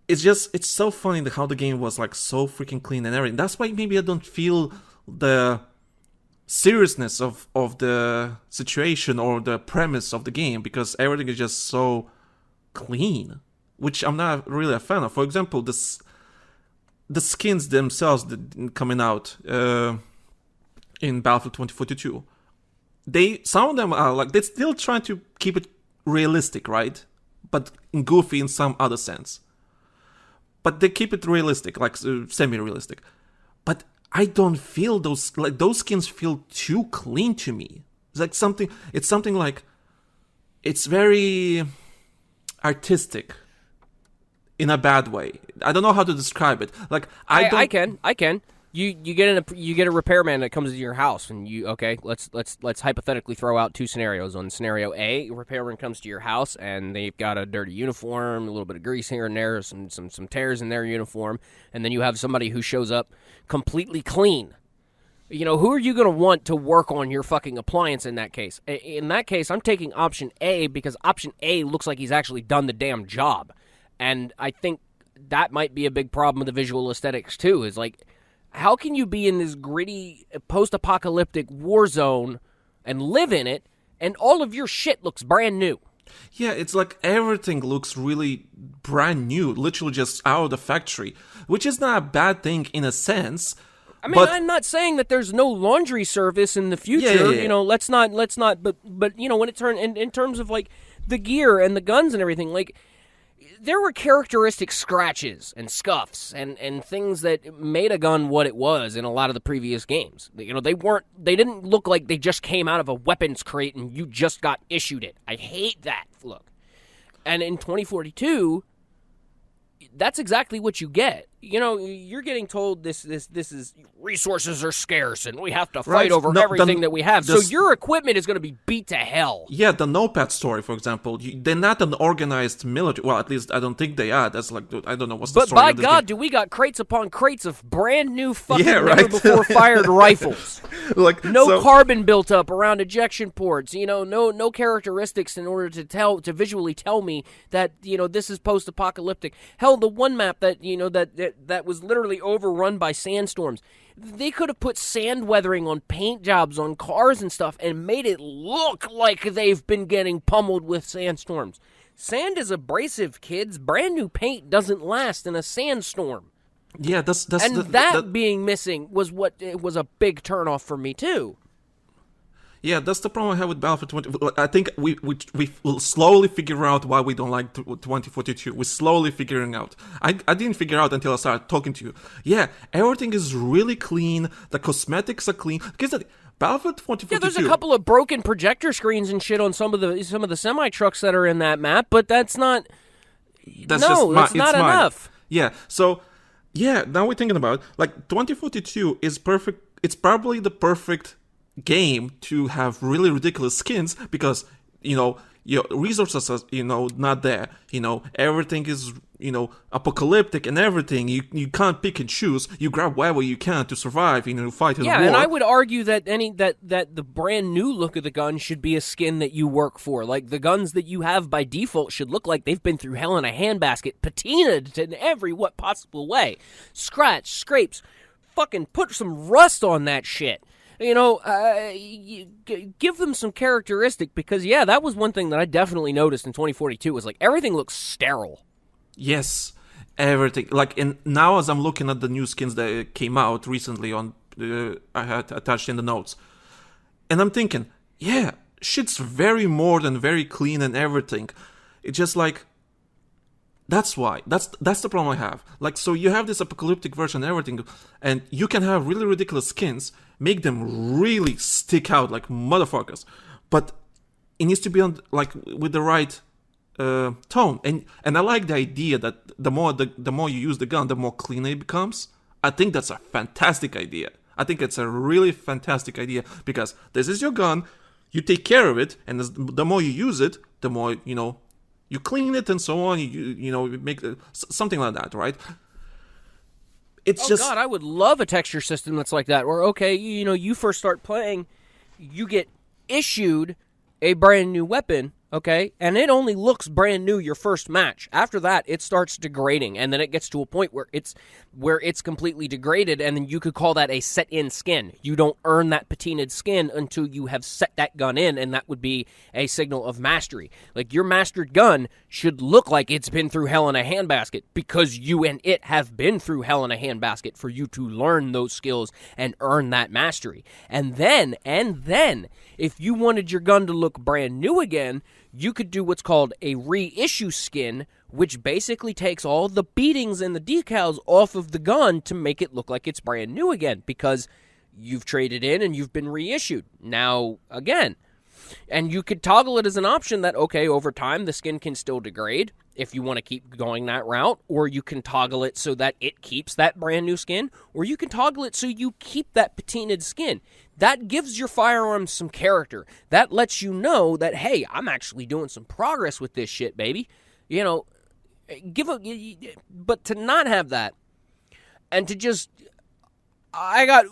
it's so funny how the game was like so freaking clean and everything. That's why maybe I don't feel the seriousness of the situation or the premise of the game, because everything is just so clean, which I'm not really a fan of. For example, the skins themselves coming out in Battlefield 2042, some of them are like, they're still trying to keep it realistic, right? But goofy in some other sense. But they keep it realistic, like semi-realistic. But I don't feel those skins feel too clean to me. It's something like, it's very artistic in a bad way. I don't know how to describe it. Like, I can. You get a repairman that comes to your house, and let's hypothetically throw out two scenarios. On scenario A, a repairman comes to your house and they've got a dirty uniform, a little bit of grease here and there, some tears in their uniform, and then you have somebody who shows up completely clean. Who are you going to want to work on your fucking appliance in that case? In that case, I'm taking option A, because option A looks like he's actually done the damn job. And I think that might be a big problem with the visual aesthetics too, is like, how can you be in this gritty, post-apocalyptic war zone and live in it, and all of your shit looks brand new? Yeah, it's like everything looks really brand new, literally just out of the factory, which is not a bad thing in a sense. I mean, I'm not saying that there's no laundry service in the future. Yeah. Let's not. But when it turned in terms of like the gear and the guns and everything, like, there were characteristic scratches and scuffs and things that made a gun what it was in a lot of the previous games. They didn't look like they just came out of a weapons crate and you just got issued it. I hate that look. And in 2042, that's exactly what you get. You're getting told this is, resources are scarce and we have to fight over everything that we have. So your equipment is going to be beat to hell. Yeah, the Notepad story, for example, they're not an organized military. Well, at least I don't think they are. That's like, I don't know what's the story. But by God, do we got crates upon crates of brand new fucking never before fired rifles. Like, carbon built up around ejection ports. No characteristics in order to visually tell me that this is post-apocalyptic. Hell, the one map that that was literally overrun by sandstorms. They could have put sand weathering on paint jobs on cars and stuff and made it look like they've been getting pummeled with sandstorms. Sand is abrasive, kids. Brand new paint doesn't last in a sandstorm. Yeah, being missing was a big turnoff for me too. Yeah, that's the problem I have with Battlefield 20. I think we will slowly figure out why we don't like 2042. We're slowly figuring out. I didn't figure out until I started talking to you. Yeah, everything is really clean. The cosmetics are clean. Because Battlefield 2042. Yeah, there's a couple of broken projector screens and shit on some of the semi trucks that are in that map, but that's not. That's not enough. Yeah. So, yeah. Now we're thinking about like 2042 is perfect. It's probably the perfect game to have really ridiculous skins, because your resources are not there. Everything is apocalyptic and everything. You can't pick and choose. You grab whatever you can to survive fight in war. Yeah, and I would argue that that the brand new look of the gun should be a skin that you work for. Like, the guns that you have by default should look like they've been through hell in a handbasket, patinaed in every what possible way. Scratch, scrapes, fucking put some rust on that shit. Give them some characteristic, because, yeah, that was one thing that I definitely noticed in 2042 was, like, everything looks sterile. Yes, everything. Like, now as I'm looking at the new skins that came out recently I had attached in the notes, and I'm thinking, yeah, shit's very modern, very clean and everything. It's just like, that's why. That's the problem I have. Like, so you have this apocalyptic version and everything, and you can have really ridiculous skins, make them really stick out like motherfuckers, but it needs to be on with the right tone. And I like the idea that the more you use the gun, the more cleaner it becomes. I think that's a fantastic idea. I think it's a really fantastic idea, because this is your gun, you take care of it, and the more you use it, the more you You clean it and so on. You make something like that, right? It's just God, I would love a texture system that's like that. Where okay, you first start playing, you get issued a brand new weapon, okay, and it only looks brand new your first match. After that, it starts degrading, and then it gets to a point where it's completely degraded, and then you could call that a set-in skin. You don't earn that patinaed skin until you have set that gun in, and that would be a signal of mastery. Like, your mastered gun should look like it's been through hell in a handbasket, because you and it have been through hell in a handbasket for you to learn those skills and earn that mastery. And then, if you wanted your gun to look brand new again, you could do what's called a reissue skin, which basically takes all the beadings and the decals off of the gun to make it look like it's brand new again, because you've traded in and you've been reissued. Now, again, and you could toggle it as an option that, okay, over time the skin can still degrade if you want to keep going that route, or you can toggle it so that it keeps that brand new skin, or you can toggle it so you keep that patinaed skin. That gives your firearm some character. That lets you know that, hey, I'm actually doing some progress with this shit, baby. But to not have that, and to just, I got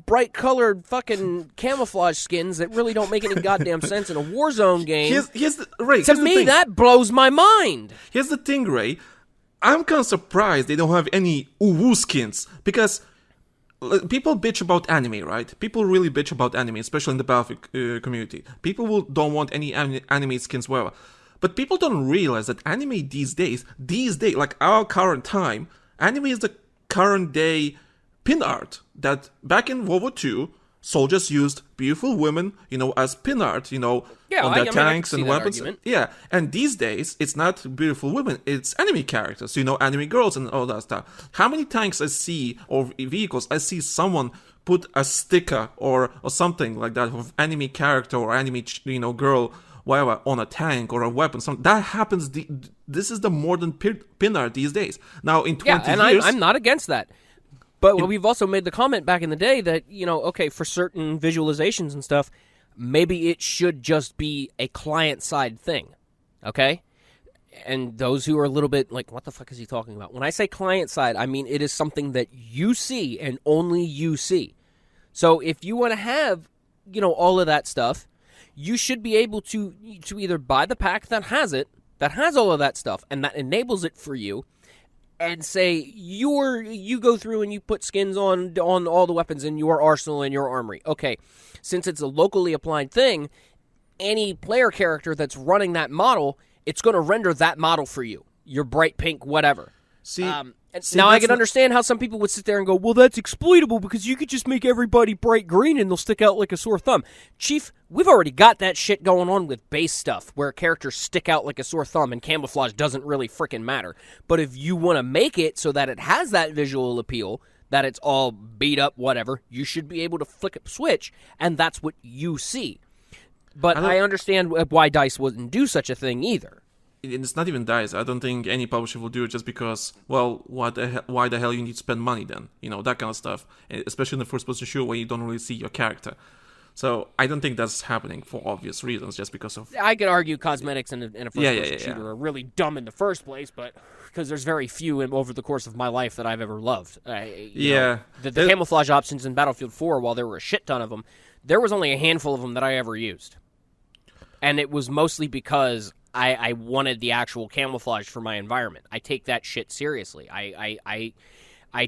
bright colored fucking camouflage skins that really don't make any goddamn sense in a Warzone game. That blows my mind. Here's the thing, Ray. I'm kind of surprised they don't have any skins, because people bitch about anime, right? People really bitch about anime, especially in the Battlefield community. People don't want any anime skins, whatever. But people don't realize that anime these days, like our current time, anime is the current day pin art. That back in World War II, soldiers used beautiful women, as pin art, on their tanks and weapons. Yeah, and these days, it's not beautiful women, it's anime characters, anime girls and all that stuff. How many tanks I see, or vehicles, I see someone put a sticker or something like that of anime character or anime, girl, whatever, on a tank or a weapon. Something that happens. This is the modern pin art these days. Now, in 20 years... I'm not against that. But we've also made the comment back in the day that, okay, for certain visualizations and stuff, maybe it should just be a client-side thing, okay? And those who are a little bit like, what the fuck is he talking about? When I say client-side, I mean it is something that you see and only you see. So if you want to have, all of that stuff, you should be able to either buy the pack that has all of that stuff, and that enables it for you, and say you go through and you put skins on all the weapons in your arsenal and your armory. Okay, since it's a locally applied thing, any player character that's running that model, it's going to render that model for you. Your bright pink, whatever. Now I can understand how some people would sit there and go, well, that's exploitable because you could just make everybody bright green and they'll stick out like a sore thumb. Chief, we've already got that shit going on with base stuff where characters stick out like a sore thumb and camouflage doesn't really freaking matter. But if you want to make it so that it has that visual appeal, that it's all beat up, whatever, you should be able to flick a switch, and that's what you see. But I understand why DICE wouldn't do such a thing either. It's not even DICE. I don't think any publisher will do it just because, well, why the hell you need to spend money then? That kind of stuff. Especially in the first-person shooter where you don't really see your character. So I don't think that's happening for obvious reasons, just because of... I could argue cosmetics in a first-person shooter are really dumb in the first place, but because there's very few over the course of my life that I've ever loved. The camouflage options in Battlefield 4, while there were a shit ton of them, there was only a handful of them that I ever used. And it was mostly because I wanted the actual camouflage for my environment. I take that shit seriously. I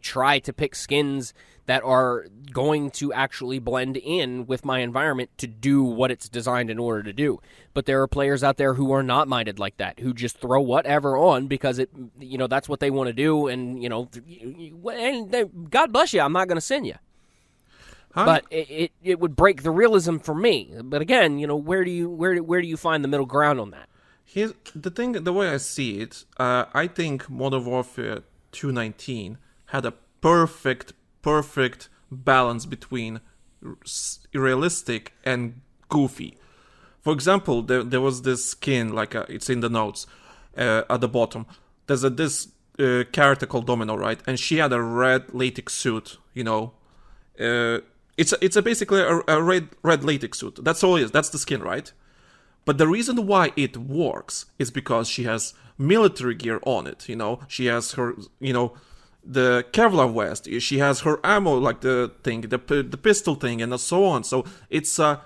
try to pick skins that are going to actually blend in with my environment to do what it's designed in order to do. But there are players out there who are not minded like that, who just throw whatever on because that's what they want to do, and God bless you, I'm not going to send you. Huh? But it would break the realism for me. But again, where do you find the middle ground on that? Here's the thing. The way I see it, I think Modern Warfare 2.19 had a perfect balance between realistic and goofy. For example, there was this skin, it's in the notes at the bottom. There's this character called Domino, right? And she had a red latex suit. It's basically a red latex suit. That's all it is. That's the skin, right? But the reason why it works is because she has military gear on it. She has her, the Kevlar vest. She has her ammo, like the thing, the pistol thing, and so on. So it's a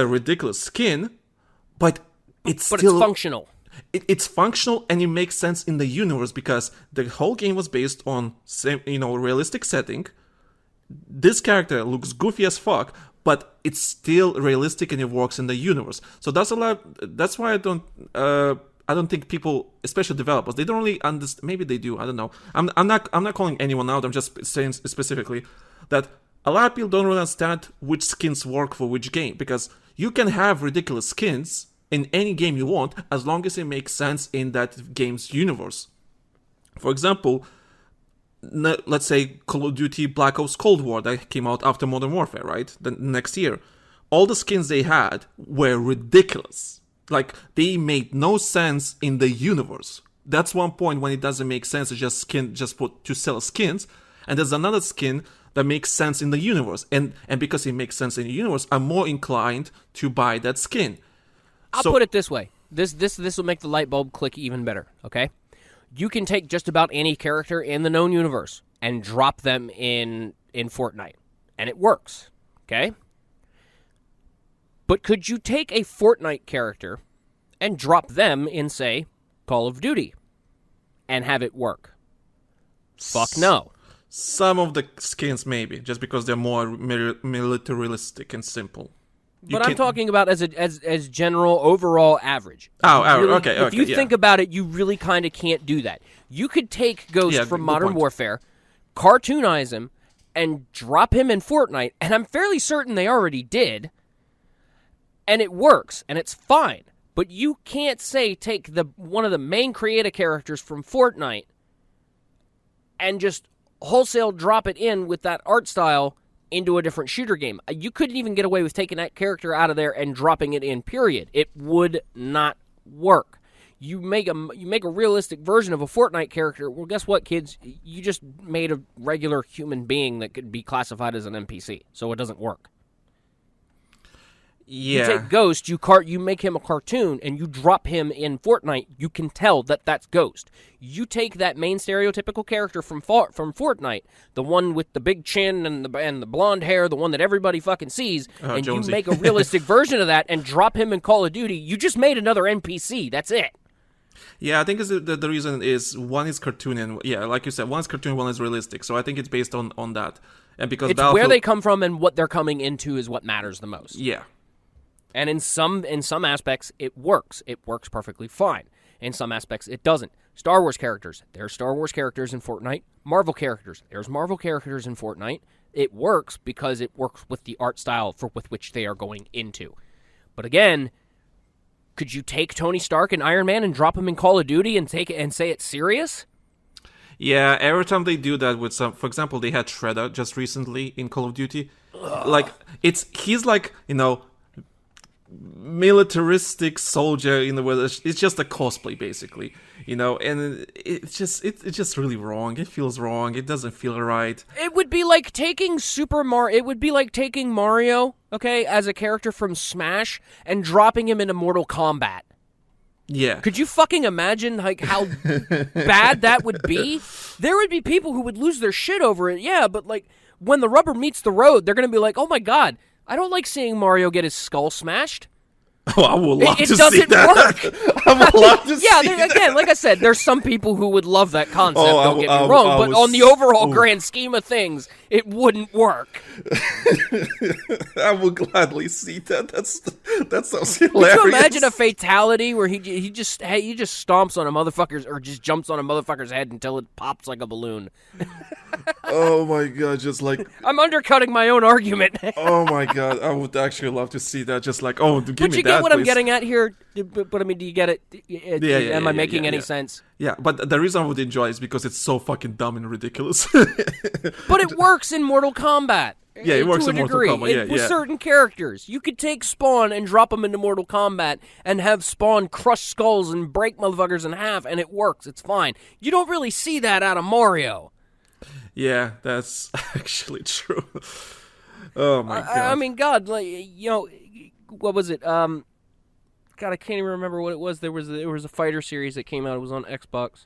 ridiculous skin, but it's functional. It's functional, and it makes sense in the universe because the whole game was based on realistic setting. This character looks goofy as fuck, but it's still realistic and it works in the universe. So that's why I don't think people, especially developers, they don't really understand. Maybe they do. I don't know. I'm not calling anyone out. I'm just saying specifically that a lot of people don't really understand which skins work for which game, because you can have ridiculous skins in any game you want as long as it makes sense in that game's universe. For example, let's say Call of Duty Black Ops Cold War that came out after Modern Warfare, right? The next year. All the skins they had were ridiculous. Like, they made no sense in the universe. That's one point when it doesn't make sense to to sell skins. And there's another skin that makes sense in the universe. And because it makes sense in the universe, I'm more inclined to buy that skin. I'll put it this way. This will make the light bulb click even better, okay? You can take just about any character in the known universe and drop them in Fortnite, and it works, okay? But could you take a Fortnite character and drop them in, say, Call of Duty and have it work? Fuck no. Some of the skins maybe, just because they're more militaristic and simple. But I'm talking about as general overall average. Okay. If you think about it, you really kind of can't do that. You could take Ghost from Modern Warfare, cartoonize him, and drop him in Fortnite, and I'm fairly certain they already did, and it works, and it's fine. But you can't take one of the main creative characters from Fortnite and just wholesale drop it in with that art style into a different shooter game. You couldn't even get away with taking that character out of there and dropping it in, period. It would not work. You make a realistic version of a Fortnite character, well, guess what, kids? You just made a regular human being that could be classified as an NPC, so it doesn't work. Yeah. You take Ghost, you make him a cartoon, and you drop him in Fortnite, you can tell that that's Ghost. You take that main stereotypical character from Fortnite, the one with the big chin and the blonde hair, the one that everybody fucking sees, and Jonesy. You make a realistic version of that and drop him in Call of Duty, you just made another NPC. That's it. Yeah, I think the reason is one is cartoon and, like you said, one is cartoon, one is realistic. So I think it's based on that. And because it's where they come from and what they're coming into is what matters the most. Yeah. And in some aspects, it works. It works perfectly fine. In some aspects, it doesn't. Star Wars characters. There's Star Wars characters in Fortnite. Marvel characters. There's Marvel characters in Fortnite. It works because it works with the art style with which they are going into. But again, could you take Tony Stark and Iron Man and drop him in Call of Duty and take it and say it's serious? Yeah, every time they do that with for example, they had Shredder just recently in Call of Duty. Like, he's like, militaristic soldier in the way. It's just a cosplay basically, and it's just really wrong. It feels wrong. It doesn't feel right. It would be like taking it would be like taking Mario, okay, as a character from Smash and dropping him into Mortal Kombat. Yeah. Could you fucking imagine how bad that would be? There would be people who would lose their shit over it. Yeah, but when the rubber meets the road, they're going to be like, "Oh my god, I don't like seeing Mario get his skull smashed." Oh, I would love to see that. It doesn't work. I would love to see that. Again, like I said, there's some people who would love that concept, don't get me wrong, but on the overall grand scheme of things, it wouldn't work. I would gladly see that. That sounds hilarious. Could you imagine a fatality where he just stomps on a motherfucker's, or just jumps on a motherfucker's head until it pops like a balloon? Oh my god, just like... I'm undercutting my own argument. Oh my god, I would actually love to see that. Just like, give me that, But you get what please. I'm getting at here? But I mean, do you get it? Am I making any sense? Yeah, but the reason I would enjoy it is because it's so fucking dumb and ridiculous. But it works in Mortal Kombat. Yeah, it works in Mortal degree. Kombat. With certain characters. You could take Spawn and drop him into Mortal Kombat and have Spawn crush skulls and break motherfuckers in half, and it works. It's fine. You don't really see that out of Mario. Yeah, that's actually true. Oh my god. I mean, God, what was it? God, I can't even remember what it was. There was a fighter series that came out. It was on Xbox,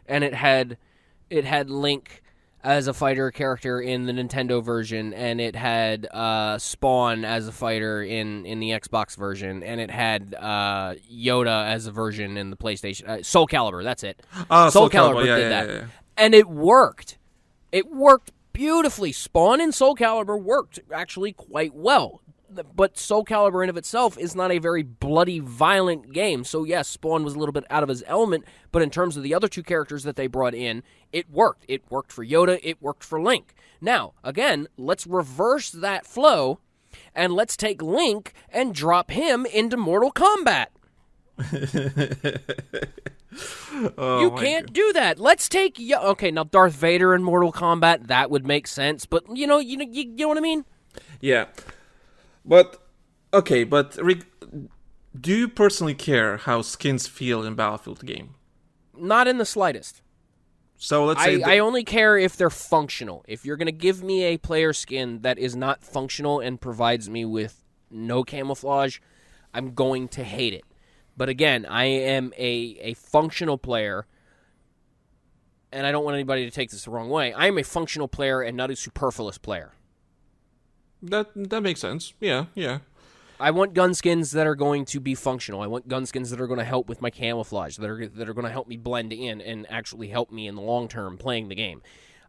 and it had Link as a fighter character in the Nintendo version, and it had Spawn as a fighter in the Xbox version, and it had Yoda as a version in the PlayStation. Soul Calibur, that's it. Soul Calibur did that. Yeah. And it worked. It worked beautifully. Spawn and Soul Calibur worked actually quite well. But Soul Calibur in of itself is not a very bloody, violent game. So yes, Spawn was a little bit out of his element, but in terms of the other two characters that they brought in, it worked. It worked for Yoda, it worked for Link. Now, again, let's reverse that flow, and let's take Link and drop him into Mortal Kombat. You can't do that. Let's take... Okay, now Darth Vader in Mortal Kombat, that would make sense, but you know what I mean? Yeah. But, okay, do you personally care how skins feel in Battlefield game? Not in the slightest. So let's say... I only care if they're functional. If you're going to give me a player skin that is not functional and provides me with no camouflage, I'm going to hate it. But again, I am a functional player, and I don't want anybody to take this the wrong way. I am a functional player and not a superfluous player. That makes sense. Yeah. I want gun skins that are going to be functional. I want gun skins that are going to help with my camouflage, that are going to help me blend in and actually help me in the long term playing the game.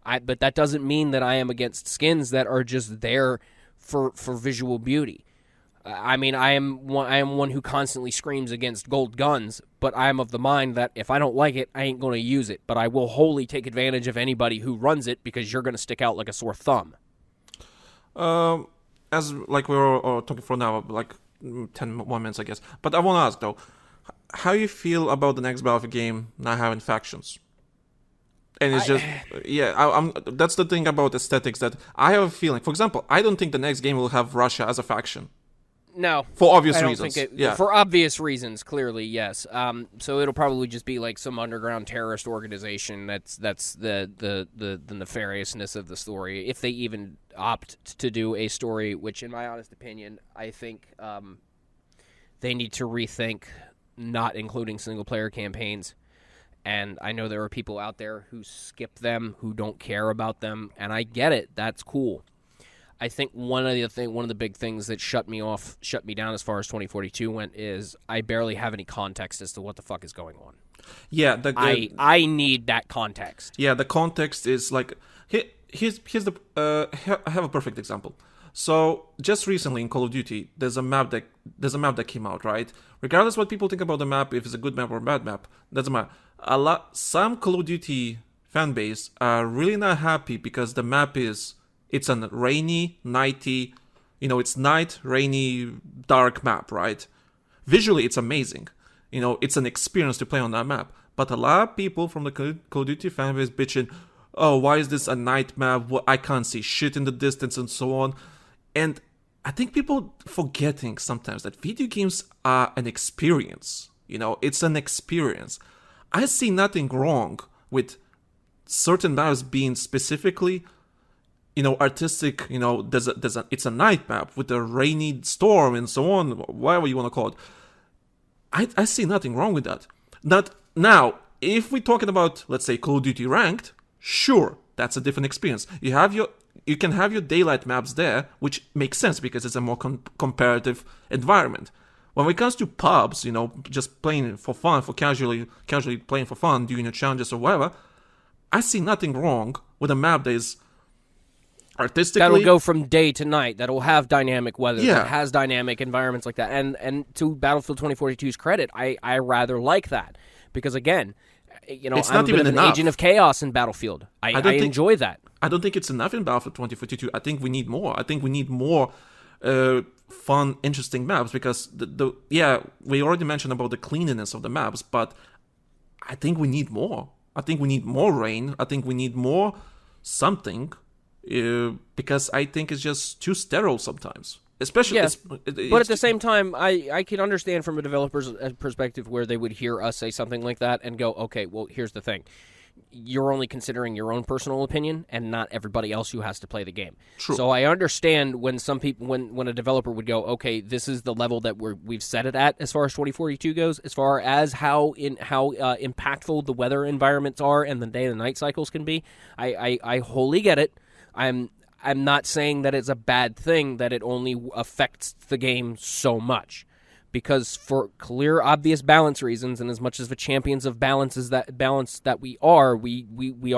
But that doesn't mean that I am against skins that are just there for visual beauty. I mean, I am one who constantly screams against gold guns, but I am of the mind that if I don't like it, I ain't going to use it. But I will wholly take advantage of anybody who runs it because you're going to stick out like a sore thumb. As like we were talking for now, like 10 more minutes, I guess. But I want to ask though, how you feel about the next Battlefield game not having factions? And it's that's the thing about aesthetics that I have a feeling. For example, I don't think the next game will have Russia as a faction. No, for obvious I don't reasons. Think for obvious reasons, clearly, yes. So it'll probably just be like some underground terrorist organization. That's the nefariousness of the story. If they even opt to do a story, which, in my honest opinion, I think they need to rethink not including single player campaigns. And I know there are people out there who skip them, who don't care about them, and I get it. That's cool. I think one of the big things that shut me down as far as 2042 went is I barely have any context as to what the fuck is going on. Yeah, I need that context. Yeah, the context is like here's I have a perfect example. So just recently in Call of Duty, there's a map that came out, right? Regardless what people think about the map, if it's a good map or a bad map, doesn't matter. Some Call of Duty fan base are really not happy because the map it's a rainy, nighty, it's night, rainy, dark map, right? Visually, it's amazing. It's an experience to play on that map. But a lot of people from the Call of Duty fan base bitching, oh, why is this a night map? I can't see shit in the distance and so on. And I think people forgetting sometimes that video games are an experience. It's an experience. I see nothing wrong with certain maps being specifically artistic, it's a night map with a rainy storm and so on, whatever you want to call it. I see nothing wrong with that. Now, if we're talking about, let's say, Call of Duty Ranked, sure, that's a different experience. You can have your daylight maps there, which makes sense because it's a more comparative environment. When it comes to pubs, just playing for fun, for casually playing for fun, doing your challenges or whatever, I see nothing wrong with a map that is artistically, that'll go from day to night, that'll have dynamic weather, yeah, that has dynamic environments like that. And to Battlefield 2042's credit, I rather like that. Because again, it's I'm not a bit even of an enough. agent of chaos in Battlefield. I enjoy that. I don't think it's enough in Battlefield 2042. I think we need more. I think we need more fun, interesting maps because we already mentioned about the cleanliness of the maps, but I think we need more. I think we need more rain. I think we need more something. Because I think it's just too sterile sometimes. Especially, yes, but at the same time, I can understand from a developer's perspective where they would hear us say something like that and go, okay, well, here's the thing. you're only considering your own personal opinion and not everybody else who has to play the game. True. So I understand when some people, when a developer would go, okay, this is the level that we've set it at as far as 2042 goes, as far as how impactful the weather environments are and the day and night cycles can be. I wholly get it. I'm not saying that it's a bad thing that it only affects the game so much. Because for clear, obvious balance reasons, and as much as the champions of balance that we are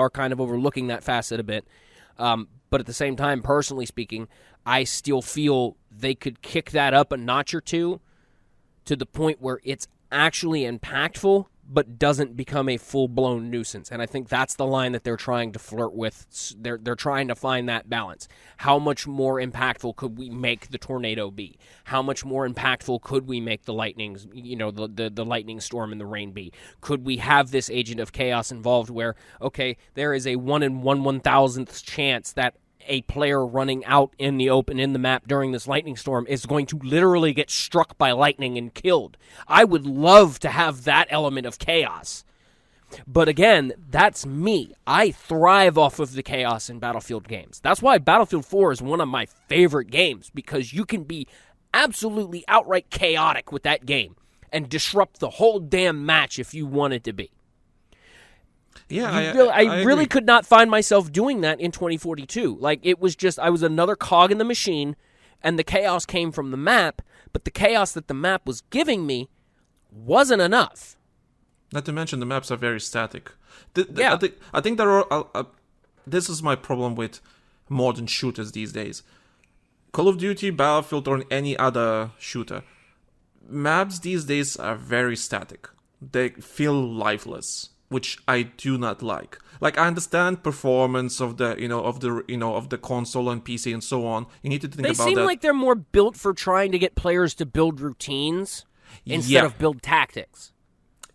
kind of overlooking that facet a bit. But at the same time, personally speaking, I still feel they could kick that up a notch or two to the point where it's actually impactful, but doesn't become a full-blown nuisance. And I think that's the line that they're trying to flirt with. They're trying to find that balance. How much more impactful could we make the tornado be? How much more impactful could we make the lightnings, the lightning storm and the rain be? Could we have this agent of chaos involved where, okay, there is a 1 in 1/1000th chance that a player running out in the open in the map during this lightning storm is going to literally get struck by lightning and killed. I would love to have that element of chaos. But again, that's me. I thrive off of the chaos in Battlefield games. That's why Battlefield 4 is one of my favorite games, because you can be absolutely outright chaotic with that game and disrupt the whole damn match if you wanted to be. Yeah, I really could not find myself doing that in 2042. Like, it was just, I was another cog in the machine, and the chaos came from the map, but the chaos that the map was giving me wasn't enough. Not to mention the maps are very static. Yeah. I think there are. This is my problem with modern shooters these days. Call of Duty, Battlefield, or any other shooter. Maps these days are very static. They feel lifeless, which I do not like. Like, I understand performance of the console and PC and so on. You need to think about that. They seem like they're more built for trying to get players to build routines instead of build tactics.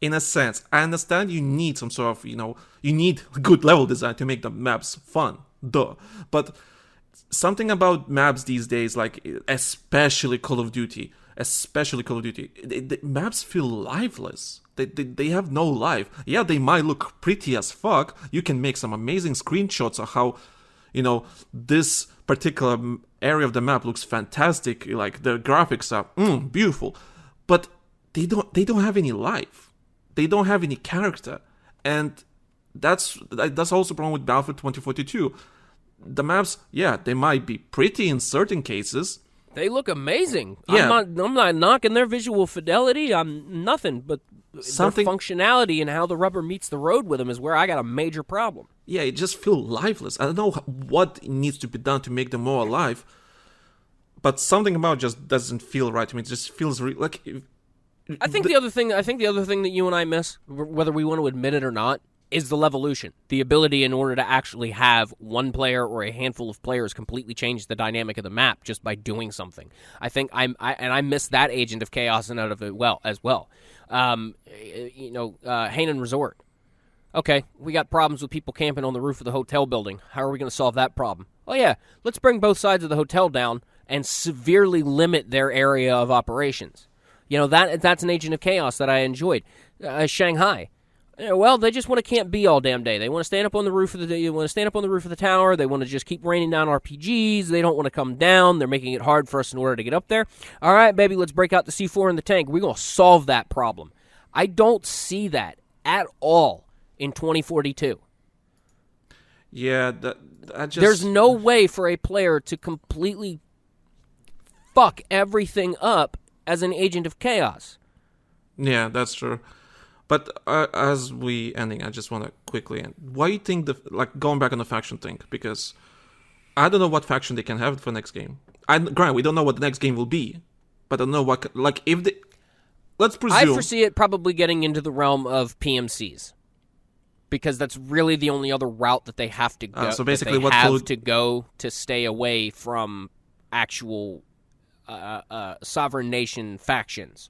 In a sense, I understand you need some sort of, you need good level design to make the maps fun. Duh. But something about maps these days, like especially Call of Duty, the maps feel lifeless. They have no life. Yeah, they might look pretty as fuck. You can make some amazing screenshots of how, this particular area of the map looks fantastic. Like, the graphics are beautiful, but they don't have any life. They don't have any character, and that's also a problem with Battlefield 2042. The maps, yeah, they might be pretty in certain cases. They look amazing. Yeah. I'm not knocking their visual fidelity. I'm nothing, but their functionality and how the rubber meets the road with them is where I got a major problem. Yeah, it just feels lifeless. I don't know what needs to be done to make them more alive, but something about it just doesn't feel right to me. It just feels like. I think the other thing that you and I miss, whether we want to admit it or not, is the levolution. The ability in order to actually have one player or a handful of players completely change the dynamic of the map just by doing something. I think I miss that agent of chaos and out of it as well. Hanan Resort. Okay, we got problems with people camping on the roof of the hotel building. How are we going to solve that problem? Oh yeah, let's bring both sides of the hotel down and severely limit their area of operations. That's an agent of chaos that I enjoyed. Shanghai. Well, they just want to camp B all damn day. They want to stand up on the roof of the tower. They want to just keep raining down RPGs. They don't want to come down. They're making it hard for us in order to get up there. All right, baby, let's break out the C4 in the tank. We're going to solve that problem. I don't see that at all in 2042. Yeah, There's no way for a player to completely fuck everything up as an agent of chaos. Yeah, that's true. But as we ending, I just want to quickly end. Why do you think going back on the faction thing? Because I don't know what faction they can have for next game. Granted, we don't know what the next game will be, but I don't know what if they. Let's presume. I foresee it probably getting into the realm of PMCs, because that's really the only other route that they have to go. So basically, to go to stay away from actual sovereign nation factions.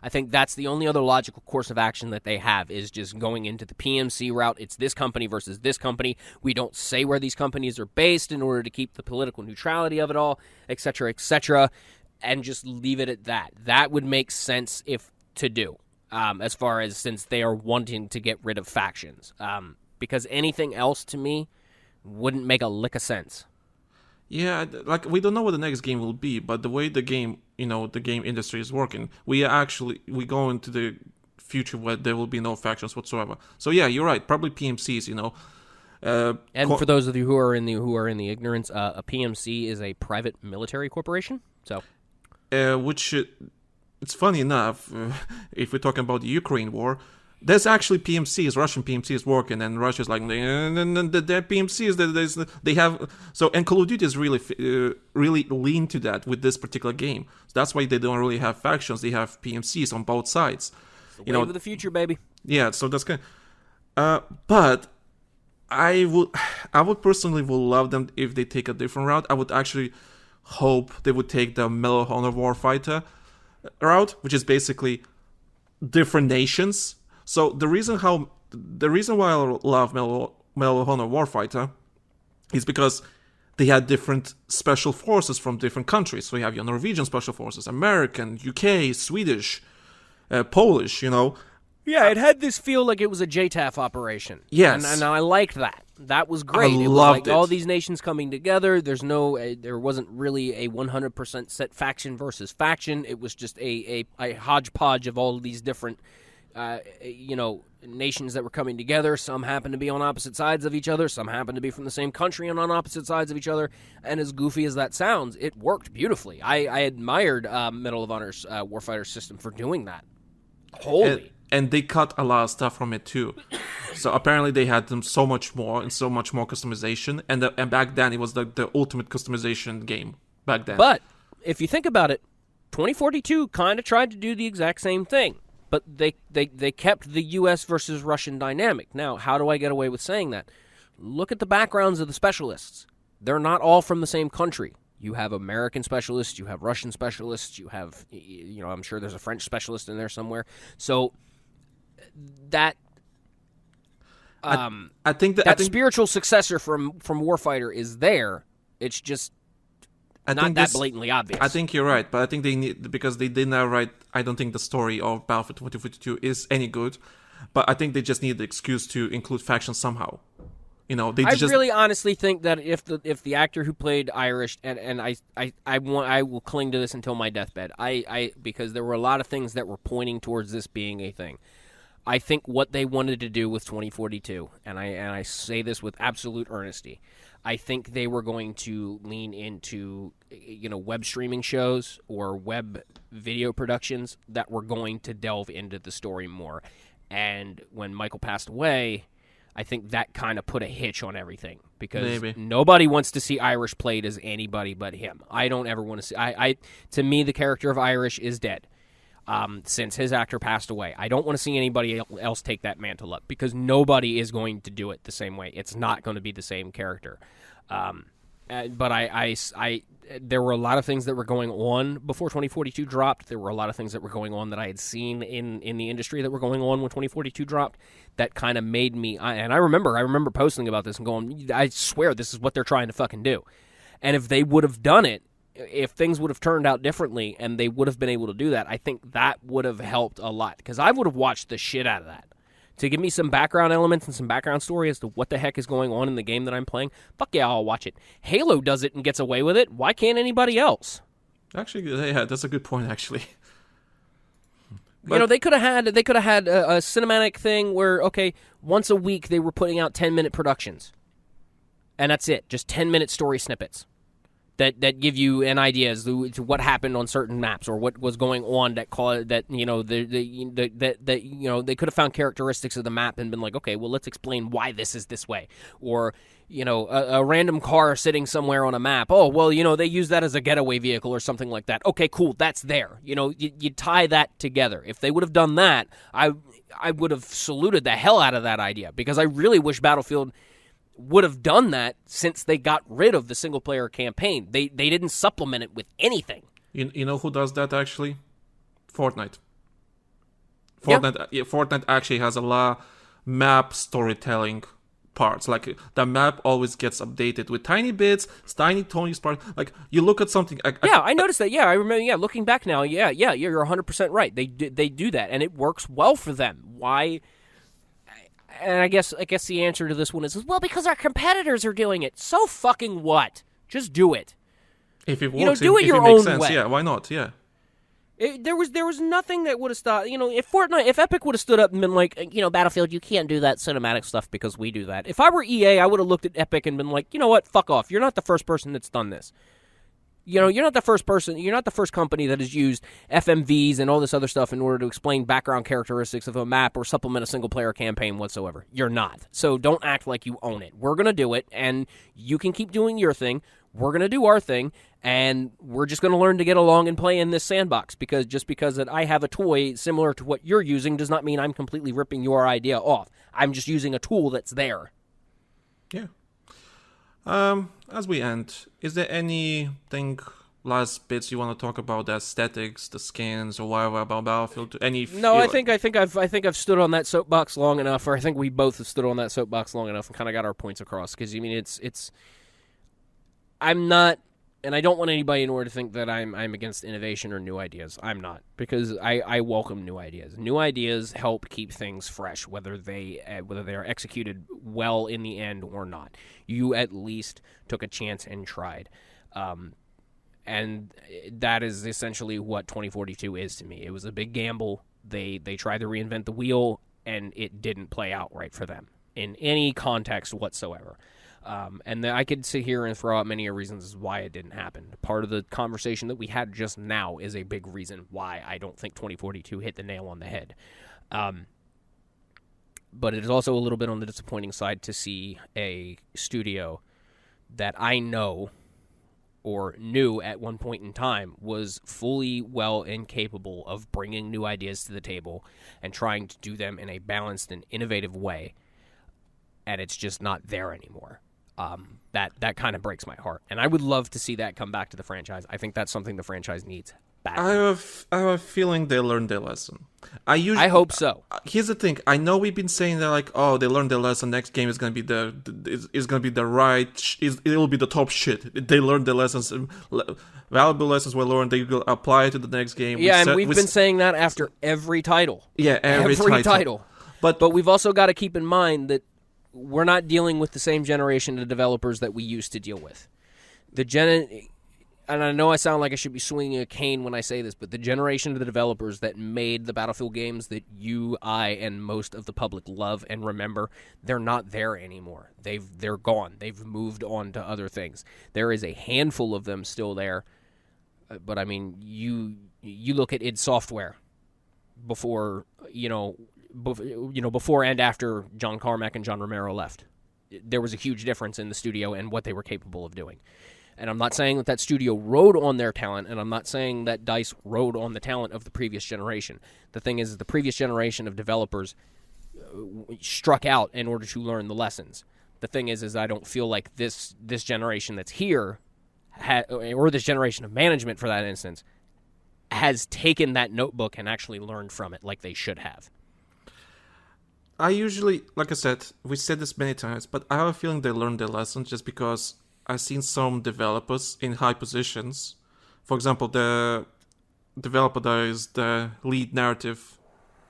I think that's the only other logical course of action that they have, is just going into the PMC route. It's this company versus this company. We don't say where these companies are based in order to keep the political neutrality of it all, etc., and just leave it at that. That would make sense to do, as far as since they are wanting to get rid of factions. because anything else to me wouldn't make a lick of sense. Yeah, like we don't know what the next game will be, but the way the game, the game industry is working, we go into the future where there will be no factions whatsoever. So yeah, you're right. Probably PMCs, And for those of you who are in the ignorance, a PMC is a private military corporation. So, which it's funny enough, if we're talking about the Ukraine war, there's actually PMCs, Russian PMCs working, and Russia's like, their PMCs, they have, so, and Call of Duty is really lean to that with this particular game. So that's why they don't really have factions, they have PMCs on both sides. It's the wave of the future, baby. Yeah, so that's kind but I would personally love them if they take a different route. I would actually hope they would take the Medal of Honor Warfighter route, which is basically different nations. So the reason why I love Medal of Honor Warfighter is because they had different special forces from different countries. So you have your Norwegian special forces, American, UK, Swedish, Polish, Yeah, it had this feel like it was a JTAF operation. Yes. And I liked that. That was great. I it was loved like it. all these nations coming together. There wasn't really a 100% set faction versus faction. It was just a hodgepodge of all of these different nations that were coming together. Some happened to be on opposite sides of each other. Some happened to be from the same country and on opposite sides of each other. And as goofy as that sounds, it worked beautifully. I admired Medal of Honor's Warfighter system for doing that. Holy. And they cut a lot of stuff from it too. So apparently they had them so much more customization. And back then it was the ultimate customization game back then. But if you think about it, 2042 kind of tried to do the exact same thing. But they kept the U.S. versus Russian dynamic. Now, how do I get away with saying that? Look at the backgrounds of the specialists. They're not all from the same country. You have American specialists, you have Russian specialists, you have, I'm sure there's a French specialist in there somewhere. So that I think spiritual successor from Warfighter is there. It's just not that blatantly obvious. I think you're right, but I think they need, because they did not write, I don't think the story of Battlefield 2042 is any good, but I think they just need the excuse to include factions somehow. I really honestly think that if the actor who played Irish, and I will cling to this until my deathbed, because there were a lot of things that were pointing towards this being a thing. I think what they wanted to do with 2042, and I say this with absolute earnesty, I think they were going to lean into web streaming shows or web video productions that were going to delve into the story more. And when Michael passed away, I think that kind of put a hitch on everything, because nobody wants to see Irish played as anybody but him. I don't ever want to see. To me, the character of Irish is dead. Since his actor passed away, I don't want to see anybody else take that mantle up, because nobody is going to do it the same way. It's not going to be the same character. But there were a lot of things that were going on before 2042 dropped. There were a lot of things that were going on that I had seen in the industry that were going on when 2042 dropped that kind of made me, and I remember posting about this and going, I swear this is what they're trying to fucking do. And if they would have done it, if things would have turned out differently and they would have been able to do that, I think that would have helped a lot, because I would have watched the shit out of that. To give me some background elements and some background story as to what the heck is going on in the game that I'm playing, fuck yeah, I'll watch it. Halo does it and gets away with it. Why can't anybody else? Actually, yeah, that's a good point, actually. But, they could have had a cinematic thing where, okay, once a week they were putting out 10-minute productions. And that's it, just 10-minute story snippets that give you an idea as to what happened on certain maps or what was going on that they could have found characteristics of the map and been like, okay, well, let's explain why this is this way. Or, a random car sitting somewhere on a map. Oh, well, they use that as a getaway vehicle or something like that. Okay, cool, that's there. You tie that together. If they would have done that, I would have saluted the hell out of that idea, because I really wish Battlefield would have done that since they got rid of the single-player campaign. They didn't supplement it with anything. You know who does that, actually? Fortnite. Fortnite actually has a lot of map storytelling parts. Like, the map always gets updated with tiny bits, tiny Tony's part. Like, you look at something... I noticed that. Yeah, I remember. Yeah, looking back now, you're 100% right. They do that, and it works well for them. Why... And I guess the answer to this one is, well, because our competitors are doing it. So fucking what? Just do it. If it works, do it if your it makes own sense, way. yeah, why not? Yeah. There was nothing that would have stopped. If Epic would have stood up and been like, Battlefield, you can't do that cinematic stuff because we do that. If I were EA, I would have looked at Epic and been like, you know what, fuck off. You're not the first person that's done this. You're not the first person. You're not the first company that has used FMVs and all this other stuff in order to explain background characteristics of a map or supplement a single-player campaign whatsoever. You're not. So don't act like you own it. We're gonna do it, and you can keep doing your thing. We're gonna do our thing, and we're just gonna learn to get along and play in this sandbox. Because just because that I have a toy similar to what you're using does not mean I'm completely ripping your idea off. I'm just using a tool that's there. Yeah. As we end, is there anything, last bits you want to talk about, the aesthetics, the skins, or whatever about Battlefield? No, I think I've stood on that soapbox long enough, or I think we both have stood on that soapbox long enough and kind of got our points across. Because I'm not, and I don't want anybody in order to think that I'm against innovation or new ideas. I'm not, because I welcome new ideas. New ideas help keep things fresh, whether they are executed well in the end or not. You at least took a chance and tried, and that is essentially what 2042 is to me. It was a big gamble. They tried to reinvent the wheel, and it didn't play out right for them in any context whatsoever. And I could sit here and throw out many reasons why it didn't happen. Part of the conversation that we had just now is a big reason why I don't think 2042 hit the nail on the head. But it is also a little bit on the disappointing side to see a studio that I know or knew at one point in time was fully well and capable of bringing new ideas to the table and trying to do them in a balanced and innovative way. And it's just not there anymore. That kind of breaks my heart. And I would love to see that come back to the franchise. I think that's something the franchise needs badly. I have a feeling they learned their lesson. I hope so. Here's the thing. I know we've been saying that, like, oh, they learned their lesson. Next game is gonna be it'll be the top shit. They learned their lessons. Valuable lessons were learned. They will apply it to the next game. Yeah, we've been saying that after every title. Yeah, every title. But we've also got to keep in mind that we're not dealing with the same generation of developers that we used to deal with. And I know I sound like I should be swinging a cane when I say this, but the generation of the developers that made the Battlefield games that you, I, and most of the public love and remember, they're not there anymore. They're gone. They've moved on to other things. There is a handful of them still there, but I mean, you look at id Software before and after John Carmack and John Romero left. There was a huge difference in the studio and what they were capable of doing. And I'm not saying that studio rode on their talent, and I'm not saying that DICE rode on the talent of the previous generation. The thing is, the previous generation of developers struck out in order to learn the lessons. The thing is I don't feel like this generation that's here, or this generation of management for that instance, has taken that notebook and actually learned from it like they should have. I usually, like I said, we said this many times, but I have a feeling they learned their lessons just because I've seen some developers in high positions. For example, the developer that is the lead narrative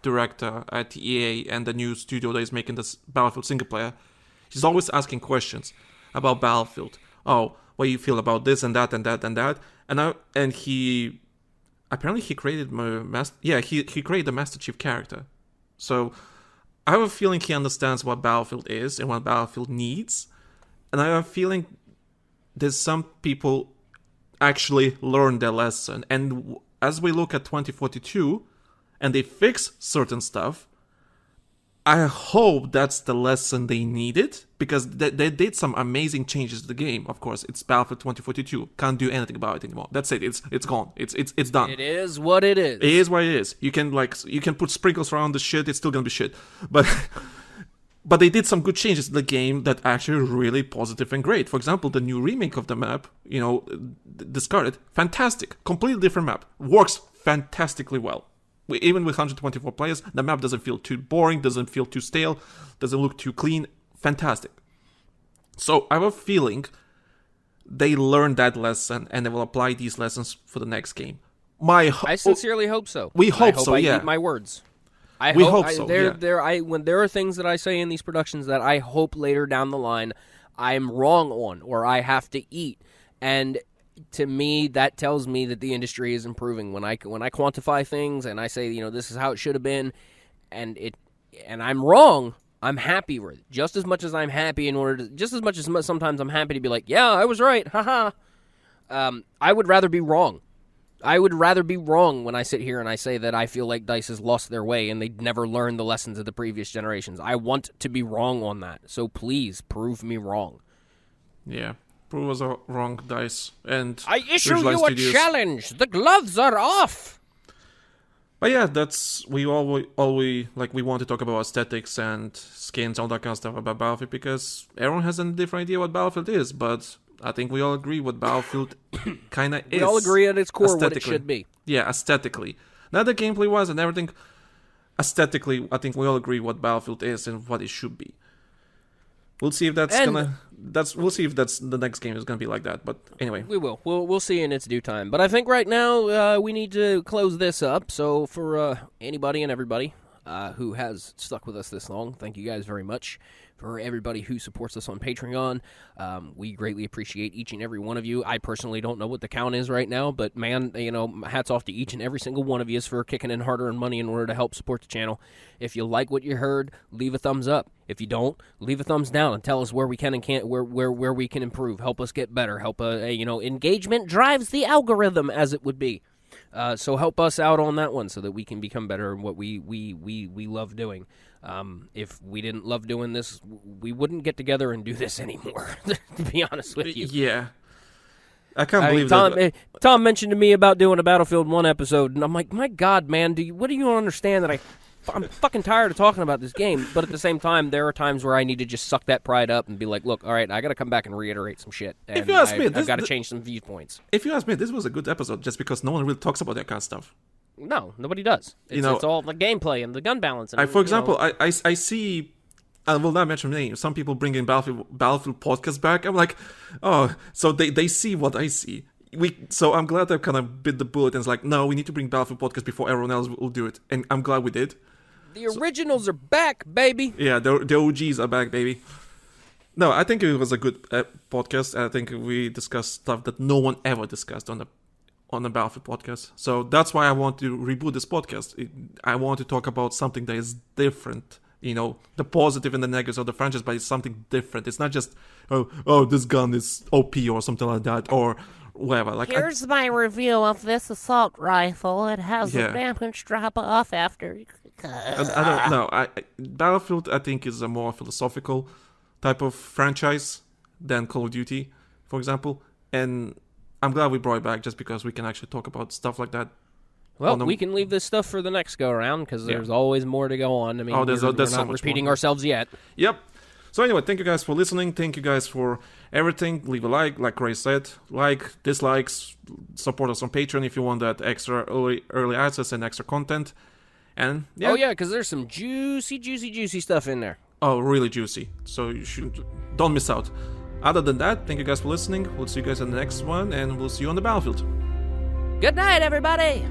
director at EA and the new studio that is making this Battlefield single player, he's always asking questions about Battlefield. Oh, what do you feel about this and that and that and that? And he apparently he created he created the Master Chief character. So I have a feeling he understands what Battlefield is and what Battlefield needs. And I have a feeling there's some people actually learn their lesson. And as we look at 2042 and they fix certain stuff, I hope that's the lesson they needed, because they did some amazing changes to the game. Of course, it's Battlefield 2042. Can't do anything about it anymore. That's it. It's gone. It's done. It is what it is. It is what it is. You can put sprinkles around the shit. It's still gonna be shit. But they did some good changes to the game that actually really positive and great. For example, the new remake of the map, Discarded, fantastic, completely different map, works fantastically well. Even with 124 players, the map doesn't feel too boring, doesn't feel too stale, doesn't look too clean. Fantastic. So I have a feeling they learned that lesson and they will apply these lessons for the next game. I sincerely hope so. We hope I so, yeah. Eat my words. We hope so. When there are things that I say in these productions that I hope later down the line I'm wrong on, or I have to eat, and to me that tells me that the industry is improving. When I quantify things and I say, this is how it should have been, and I'm wrong, I'm happy with it. Just as much as I'm happy sometimes I'm happy to be like, yeah, I was right, haha. I would rather be wrong. I would rather be wrong when I sit here and I say that I feel like DICE has lost their way and they never learned the lessons of the previous generations. I want to be wrong on that. So please prove me wrong. Yeah, prove us wrong, DICE. And I issue you a challenge. The gloves are off. But yeah, we always we want to talk about aesthetics and skins, all that kind of stuff about Battlefield because everyone has a different idea what Battlefield is, but I think we all agree what Battlefield kind of is. We all agree at its core what it should be. Yeah, aesthetically. Not the gameplay-wise and everything. Aesthetically, I think we all agree what Battlefield is and what it should be. We'll see if we'll see if the next game is gonna be like that. But anyway, we will. We'll see in its due time. But I think right now we need to close this up. So for anybody and everybody who has stuck with us this long, thank you guys very much. For everybody who supports us on Patreon, we greatly appreciate each and every one of you. I personally don't know what the count is right now, but man, hats off to each and every single one of you for kicking in hard-earned money in order to help support the channel. If you like what you heard, leave a thumbs up. If you don't, leave a thumbs down and tell us where we can and can't, where we can improve. Help us get better. Help engagement drives the algorithm, as it would be. So help us out on that one so that we can become better in what we love doing. If we didn't love doing this, we wouldn't get together and do this anymore, to be honest with you. Yeah. I can't believe that. Tom mentioned to me about doing a BattlefieldOne episode, and I'm like, my God, man, what do you understand that I'm fucking tired of talking about this game, but at the same time, there are times where I need to just suck that pride up and be like, look, all right, I got to come back and reiterate some shit. And if you ask me, I've got to change some viewpoints. If you ask me, this was a good episode just because no one really talks about that kind of stuff. No, nobody does. It's all the gameplay and the gun balance. And, for example, I see, I will not mention names, some people bringing Battlefield podcast back. I'm like, oh, so they see what I see. So I'm glad I kind of bit the bullet and it's like, no, we need to bring Battlefield podcast before everyone else will do it. And I'm glad we did. The originals are back, baby. Yeah, the OGs are back, baby. No, I think it was a good podcast. I think we discussed stuff that no one ever discussed on the Battlefield podcast. So that's why I want to reboot this podcast. I want to talk about something that is different. The positive and the negatives of the franchise, but it's something different. It's not just, oh, this gun is OP or something like that, or whatever. Here's my review of this assault rifle. It has a damage drop off after. I don't know. Battlefield, I think, is a more philosophical type of franchise than Call of Duty, for example. And I'm glad we brought it back just because we can actually talk about stuff like that. Well, we can leave this stuff for the next go-around because there's always more to go on. I mean, we're not repeating ourselves yet. Yep. So anyway, thank you guys for listening. Thank you guys for everything. Leave a like Ray said. Like, dislikes, support us on Patreon if you want that extra early access and extra content. And oh yeah, because there's some juicy stuff in there. Oh, really juicy. So don't miss out. Other than that, thank you guys for listening. We'll see you guys in the next one, and we'll see you on the battlefield. Good night, everybody.